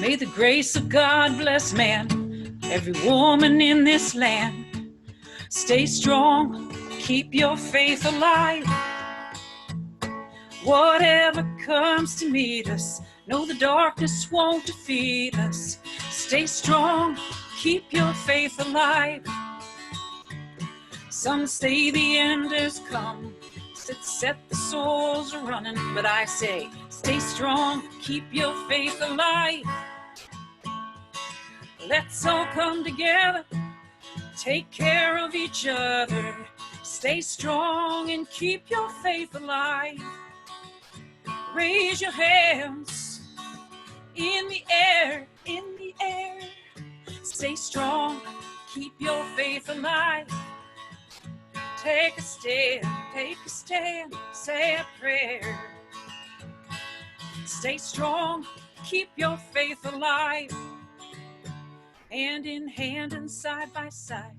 May the grace of God bless man, every woman in this land. Stay strong, keep your faith alive. Whatever comes to meet us, know the darkness won't defeat us. Stay strong, keep your faith alive. Some say the end has come, set the souls running, but I say, stay strong, keep your faith alive. Let's all come together, take care of each other. Stay strong and keep your faith alive. Raise your hands in the air, in the air. Stay strong, keep your faith alive. Take a stand, say a prayer. Stay strong, keep your faith alive. Hand in hand and side by side,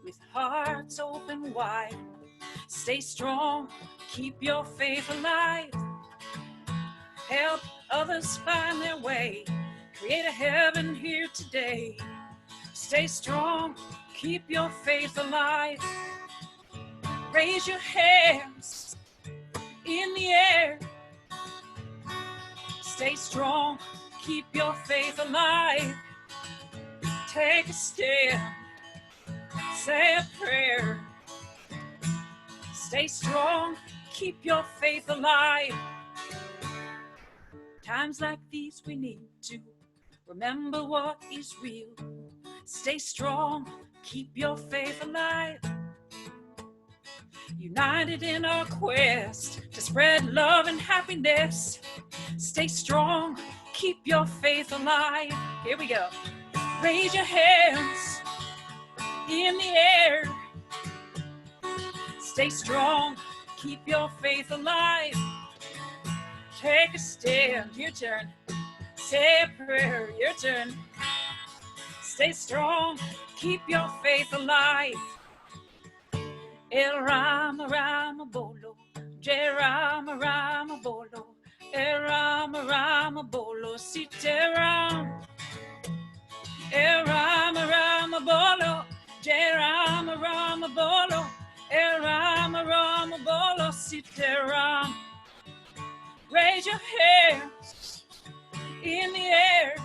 with hearts open wide. Stay strong, keep your faith alive. Help others find their way, create a heaven here today. Stay strong, keep your faith alive. Raise your hands in the air. Stay strong, keep your faith alive. Take a stand, say a prayer. Stay strong, keep your faith alive. Times like these we need to remember what is real. Stay strong, keep your faith alive. United in our quest to spread love and happiness. Stay strong, keep your faith alive. Here we go. Raise your hands in the air. Stay strong, keep your faith alive. Take a stand, your turn. Say a prayer, your turn. Stay strong, keep your faith alive. El Rama Rama Bolo, Je Rama Rama Bolo, El Rama Rama Bolo, Sita Ram. El Rama Rama Bolo, Je Rama Rama Bolo, El Rama Rama Bolo, Sita Ram. Raise your hands in the air.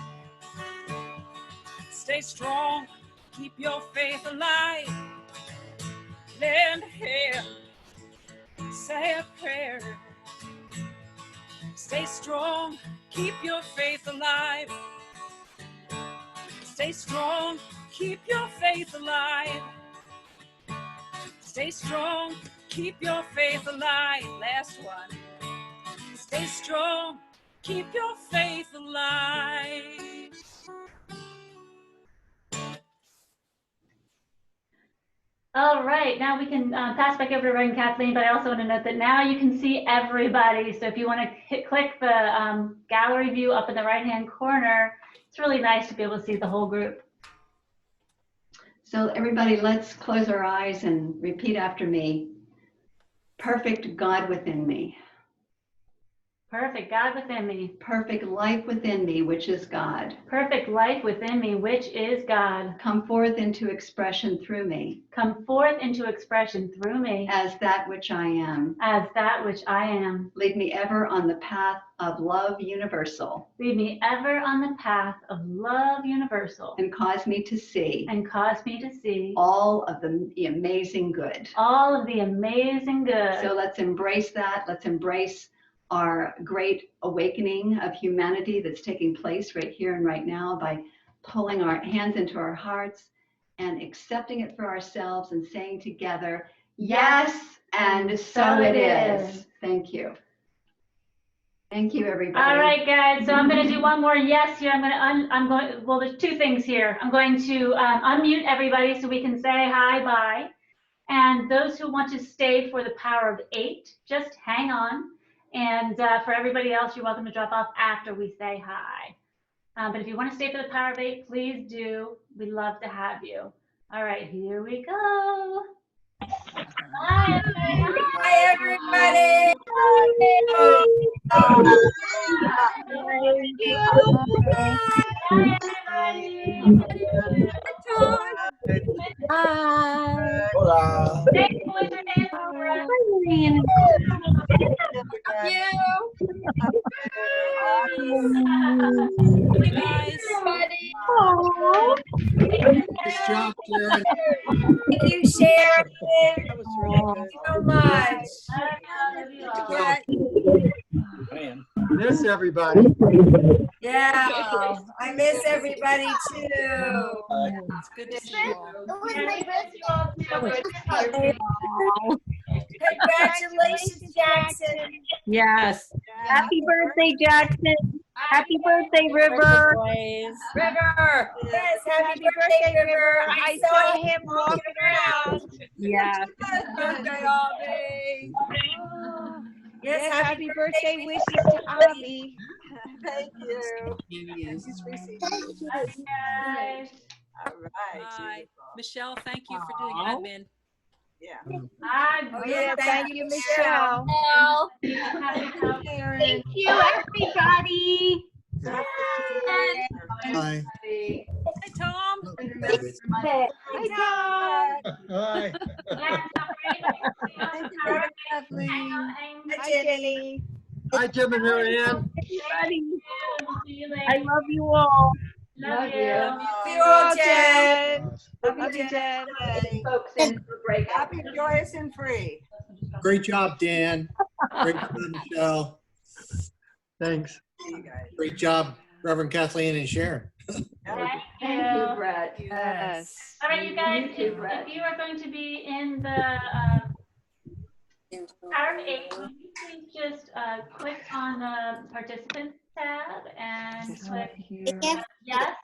Stay strong, keep your faith alive. Lend a hand, say a prayer. Stay strong, keep your faith alive. Stay strong, keep your faith alive. Stay strong, keep your faith alive. Last one. Stay strong, keep your faith alive. All right, now we can pass back over to Reverend Kathleen, but I also want to note that now you can see everybody. So if you want to click the gallery view up in the right-hand corner, it's really nice to be able to see the whole group. So everybody, let's close our eyes and repeat after me. Perfect God within me. Perfect God within me. Perfect life within me, which is God. Perfect life within me, which is God. Come forth into expression through me. Come forth into expression through me. As that which I am. As that which I am. Lead me ever on the path of love universal. Lead me ever on the path of love universal. And cause me to see. And cause me to see. All of the amazing good. All of the amazing good. So let's embrace that. Let's embrace our great awakening of humanity that's taking place right here and right now by pulling our hands into our hearts and accepting it for ourselves and saying together, yes, and so it is. Thank you. Thank you, everybody. All right, guys. So I'm going to do one more yes here. Well, there's two things here. I'm going to unmute everybody so we can say hi, bye. And those who want to stay for the power of 8, just hang on. And for everybody else, you're welcome to drop off after we say hi. But if you want to stay for the power of 8, please do. We'd love to have you. All right, here we go. Bye, everybody. Bye, everybody. Hola. Thanks for your dance, Laura. You guys. Nice job, Sharon. Thank you, Sharon. That was really Thank you so much. Love you all. Man. Miss everybody. Yeah, I miss everybody too. It's good to see you all. Congratulations, Jackson. Yes. Happy birthday, Jackson. Happy birthday, River. River. Yes, happy birthday, River. I saw him walking around. Yeah. Birthday, Avi. Yes, Happy birthday wishes to Avi. Thank you. Bye. All right. Bye. Michelle, thank you for doing admin. Yeah. Bye. Oh, yeah, Thank you, Michelle. Thank you, everybody. Bye. Hi, Tom. Hi, Hi. Hi, Jenny. Hi, Jim and Mary Ann. I love you all. Love you. See you all, Jen. Love you, Jen. Folks in for break. Happy, joyous, and free. Great job, Dan. Great job, Michelle. Thanks. See you guys. Great job, Reverend Kathleen and Sharon. Thank Thank you. you, Brett. Yes. All right, you guys, You too, Brett. if you are going to be in the power of 8, can you please just click on the participants tab and click Here. yes.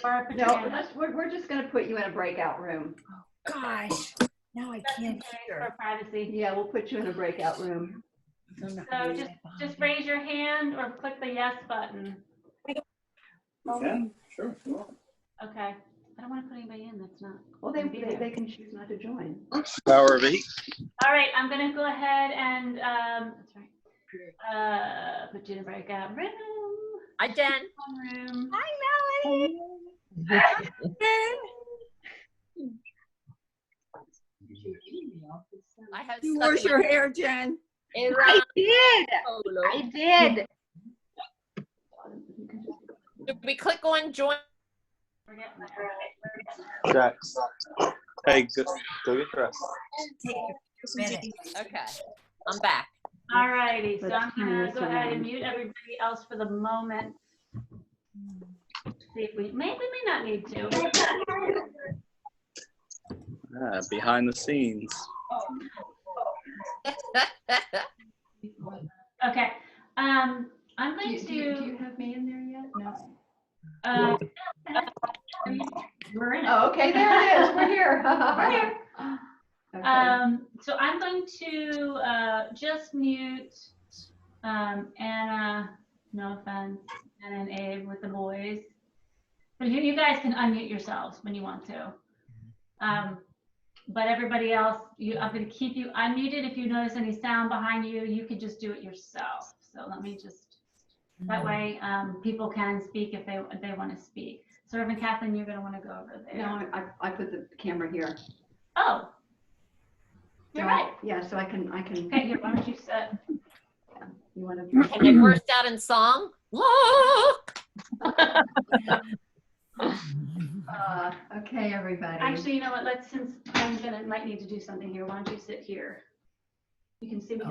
Or put your No, hand up. we're just going to put you in a breakout room. Gosh, now I can't hear. For privacy. Yeah, we'll put you in a breakout room. So just raise your hand or click the yes button. Yeah, sure. Sure. Okay. I don't want to put anybody in that's not. Well, they can choose not to join. Power of 8. All right, I'm gonna go ahead and that's right. Put you in a breakout room. Hi, Jen. Room. Hi, I have You stuck wash in your hair, Jen. my- I did. Polo. I did. Did we click on join? We're getting there. Jax. Hey, go get dressed. Okay, I'm back. All righty, so Let's I'm turn gonna this go ahead around. and mute everybody else for the moment. See if we may not need to. Behind the scenes. Okay. I'm going Do you to. have me in there yet? No. We're in it. Oh, okay, there it is. We're here. We're here. Okay. So I'm going to just mute Anna, no offense, Anna and Abe with the boys. But you guys can unmute yourselves when you want to. But everybody else, I'm going to keep you unmuted. If you notice any sound behind you, you could just do it yourself. So let me just, that way people can speak if they want to speak. So Reverend Kathleen, you're going to want to go over there. No, I put the camera here. Oh, you're right. Yeah, so I can. Okay, here, why don't you sit? You want to? Can they burst out in song? Look! Okay, everybody. Actually, you know what? Since might need to do something here. Why don't you sit here? You can see me,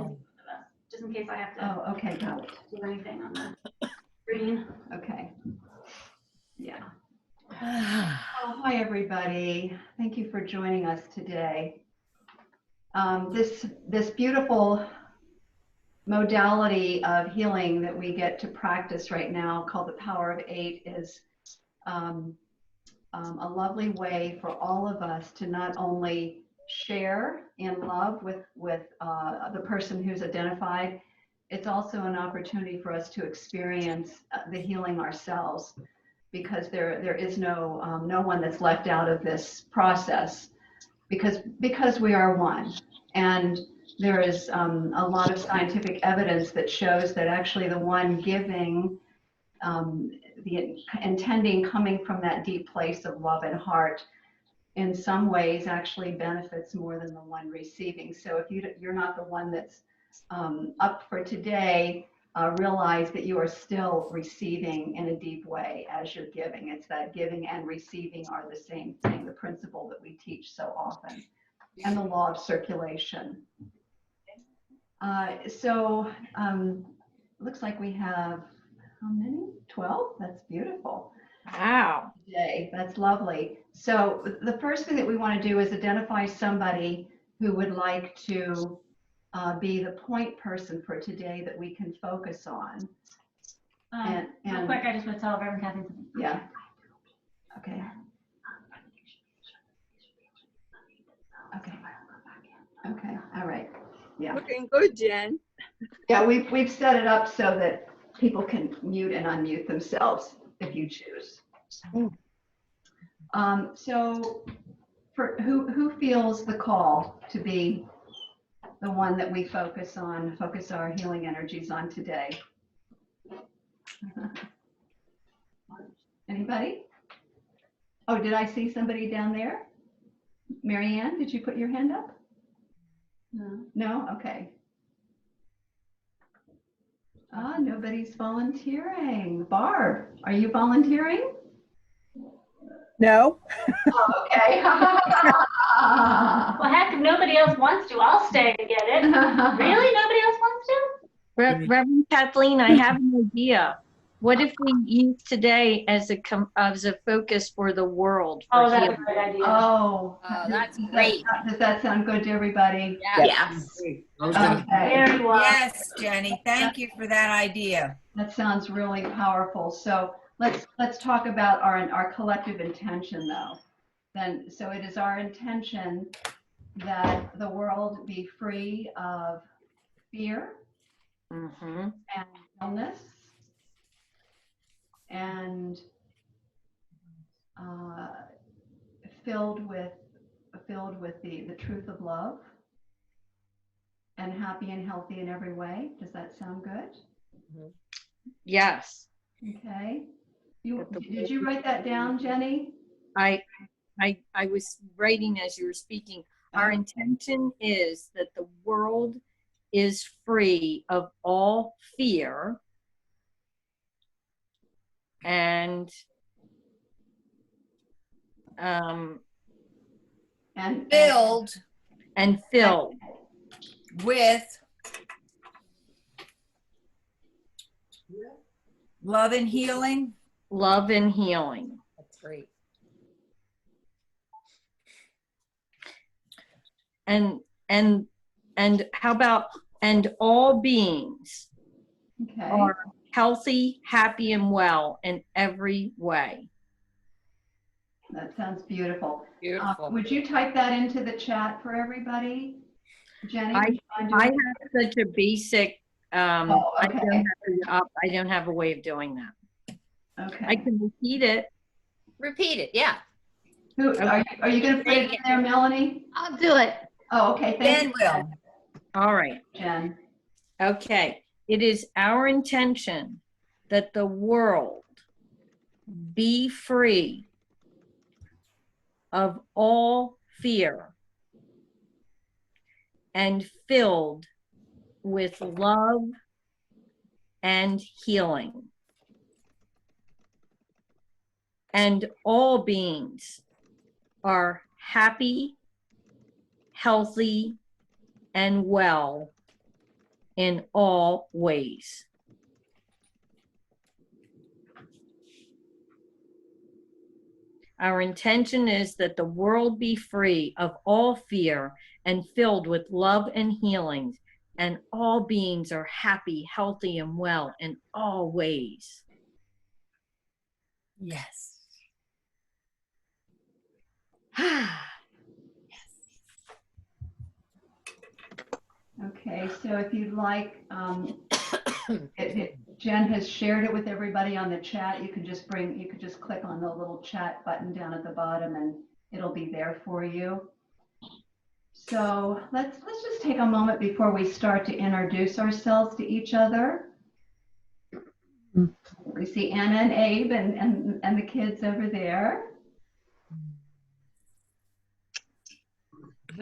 just in case I have to Oh, okay, got it. do anything on the screen. Okay. Yeah. Oh, hi, everybody. Thank you for joining us today. This beautiful modality of healing that we get to practice right now, called the Power of 8, is a lovely way for all of us to not only share in love with the person who's identified, it's also an opportunity for us to experience the healing ourselves, because there is no one that's left out of this process, because we are one. And there is a lot of scientific evidence that shows that actually the one giving, the intending, coming from that deep place of love and heart, in some ways actually benefits more than the one receiving. So if you're not the one that's up for today, realize that you are still receiving in a deep way as you're giving. It's that giving and receiving are the same thing, the principle that we teach so often, and the law of circulation. Looks like we have, how many? 12? That's beautiful. Wow. Today. That's lovely. So the first thing that we want to do is identify somebody who would like to be the point person for today that we can focus on. Real quick, I just want to tell Reverend Kathleen something. Yeah. Okay. Okay. Okay. All right. Yeah. Looking good, Jen. Yeah, we've set it up so that people can mute and unmute themselves if you choose. So for who feels the call to be the one that we focus our healing energies on today? Anybody? Oh, did I see somebody down there? Marianne, did you put your hand up? No. No? Okay. Nobody's volunteering. Barb, are you volunteering? No. Oh, okay. Well, heck, if nobody else wants to, I'll stay and get it. Really? Nobody else wants to? Reverend Kathleen, I have an idea. What if we use today as a focus for the world? For Oh, that's healing? a great idea. Oh, that's great. Does that sound good to everybody? Yes. I was gonna, Okay, Very well. Yes, Jenny, thank you for that idea. that sounds really powerful. So let's talk about our collective intention though. Then, so it is our intention that the world be free of fear Mm-hmm. and illness and filled with the truth of love and happy and healthy in every way. Does that sound good? Yes. Okay. Did you write that down, Jenny? I was writing as you were speaking. Our intention is that the world is free of all fear and Filled with love and healing. Love and healing. That's great. And how about, and all beings Okay. are healthy, happy, and well in every way. That sounds beautiful. Beautiful. Would you type that into the chat for everybody? Jenny, I would you mind I doing have such a basic, Oh, okay. I don't have a way of doing that. that? Okay. I can repeat it. Repeat it, yeah. Who, are you going to put it in there, Melanie? I'll do it. Oh, okay. Thank Ben you, will. All right. Jen. Okay. It is our intention that the world be free of all fear and filled with love and healing. And all beings are happy, healthy, and well in all ways. Our intention is that the world be free of all fear and filled with love and healing, and all beings are happy, healthy, and well in all ways. Yes. Okay, so if you'd like, Jen has shared it with everybody on the chat. You could just click on the little chat button down at the bottom and it'll be there for you. So let's just take a moment before we start to introduce ourselves to each other. We see Anna and Abe and the kids over there.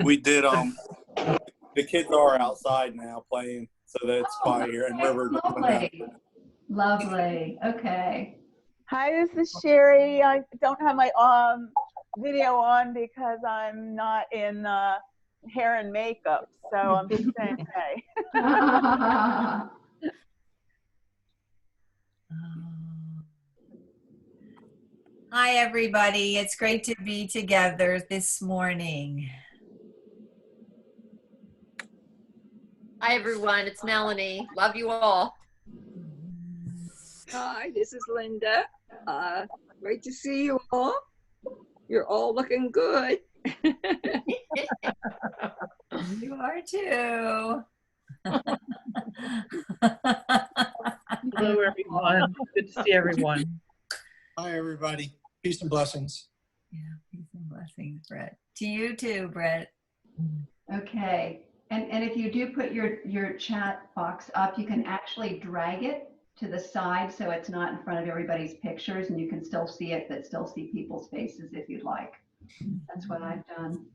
We did the kids are outside now playing, so that's quiet here. And River. Lovely. Lovely. Okay. Hi, this is Sherry. I don't have my video on because I'm not in hair and makeup, so I'm just saying hey. Hi, everybody. It's great to be together this morning. Hi, everyone. It's Melanie. Love you all. Hi, this is Linda. Great to see you all. You're all looking good. You are too. Hello, everyone. Good to see everyone. Hi, everybody. Peace and blessings. Yeah, peace and blessings, Brett. To you too, Brett. Okay. And if you do put your chat box up, you can actually drag it to the side so it's not in front of everybody's pictures and you can still see it, but still see people's faces if you'd like. That's what I've done.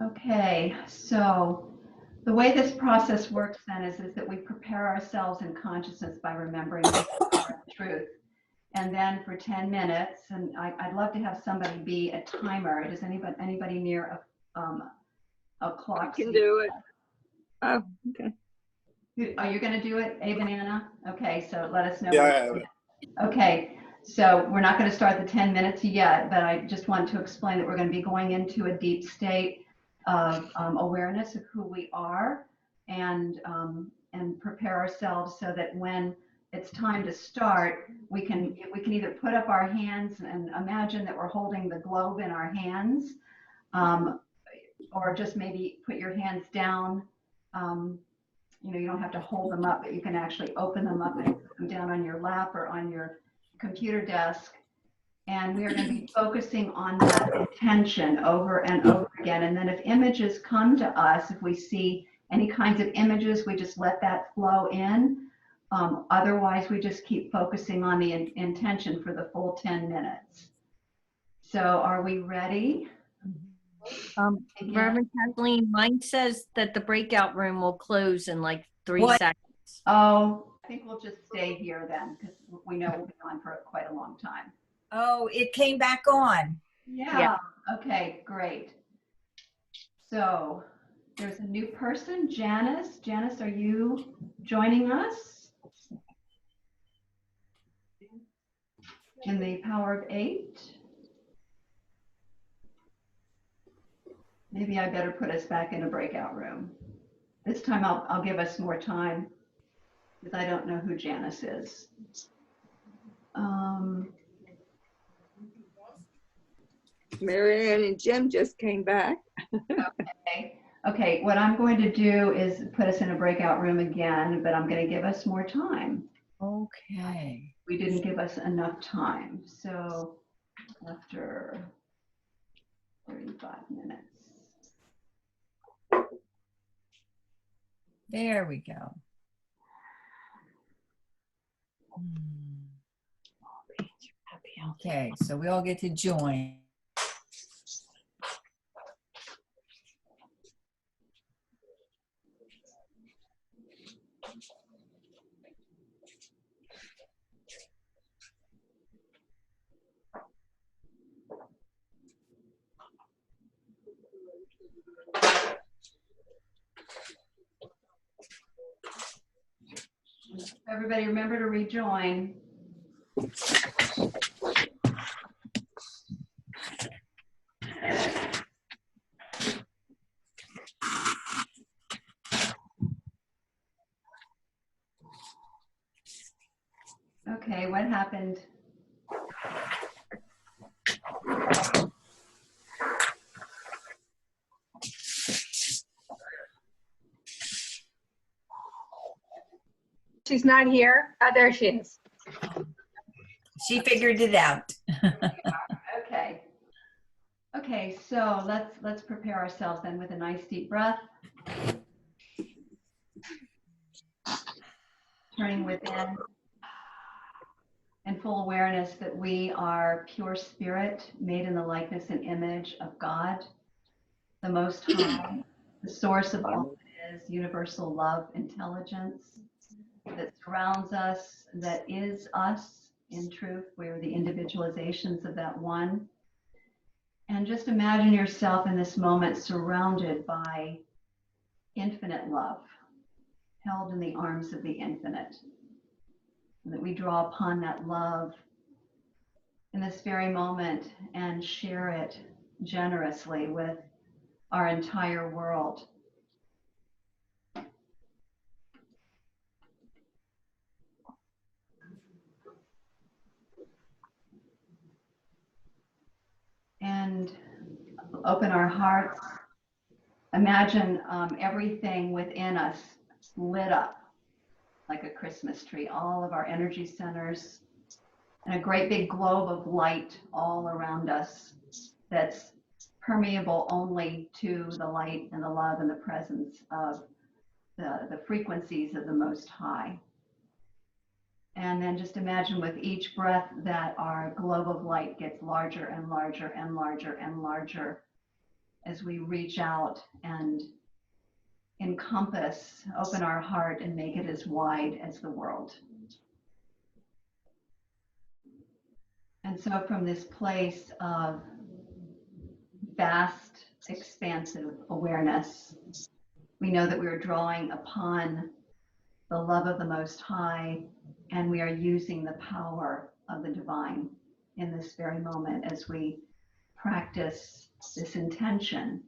Okay, so the way this process works then is that we prepare ourselves in consciousness by remembering the truth. And then for 10 minutes, and I'd love to have somebody be a timer. Does anybody near a clock? I can do it. Oh, okay. Are you going to do it, Abe and Anna? Okay, so let us know. Yeah, I have it. Okay, so we're not going to start the 10 minutes yet, but I just want to explain that we're going to be going into a deep state of awareness of who we are, and prepare ourselves so that when it's time to start, we can either put up our hands and imagine that we're holding the globe in our hands, or just maybe put your hands down. You don't have to hold them up, but you can actually open them up and put them down on your lap or on your computer desk. And we are going to be focusing on that intention over and over again. And then if images come to us, if we see any kinds of images, we just let that flow in. Otherwise, we just keep focusing on the intention for the full 10 minutes. So are we ready? Reverend Kathleen, mine says that the breakout room will close in like 3 seconds. Oh, I think we'll just stay here then, because we know we'll be on for quite a long time. Oh, it came back on. Yeah. Okay, great. So there's a new person, Janice. Janice, are you joining us in the Power of 8? Maybe I better put us back in a breakout room. This time I'll give us more time, because I don't know who Janice is. Marianne and Jim just came back. Okay, what I'm going to do is put us in a breakout room again, but I'm going to give us more time. Okay. We didn't give us enough time. So after 35 minutes. There we go. Okay, so we all get to join. Everybody remember to rejoin. Okay, what happened? She's not here. Oh, there she is. She figured it out. Okay. Okay, so let's prepare ourselves then with a nice deep breath. Turning within, and full awareness that we are pure spirit made in the likeness and image of God, the Most High, the source of all that is, universal love, intelligence that surrounds us, that is us in truth. We're the individualizations of that one. And just imagine yourself in this moment surrounded by infinite love, held in the arms of the infinite. And that we draw upon that love in this very moment and share it generously with our entire world. And open our hearts. Imagine everything within us lit up like a Christmas tree, all of our energy centers, and a great big globe of light all around us that's permeable only to the light and the love and the presence of the frequencies of the Most High. And then just imagine with each breath that our globe of light gets larger and larger and larger and larger as we reach out and encompass, open our heart and make it as wide as the world. And so from this place of vast, expansive awareness, we know that we're drawing upon the love of the Most High, and we are using the power of the divine in this very moment as we practice this intention.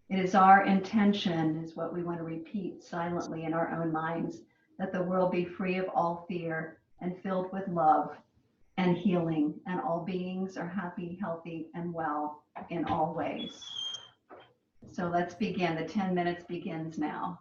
It is our intention, is what we want to repeat silently in our own minds, that the world be free of all fear and filled with love and healing, and all beings are happy, healthy, and well in all ways. So let's begin. The 10 minutes begins now.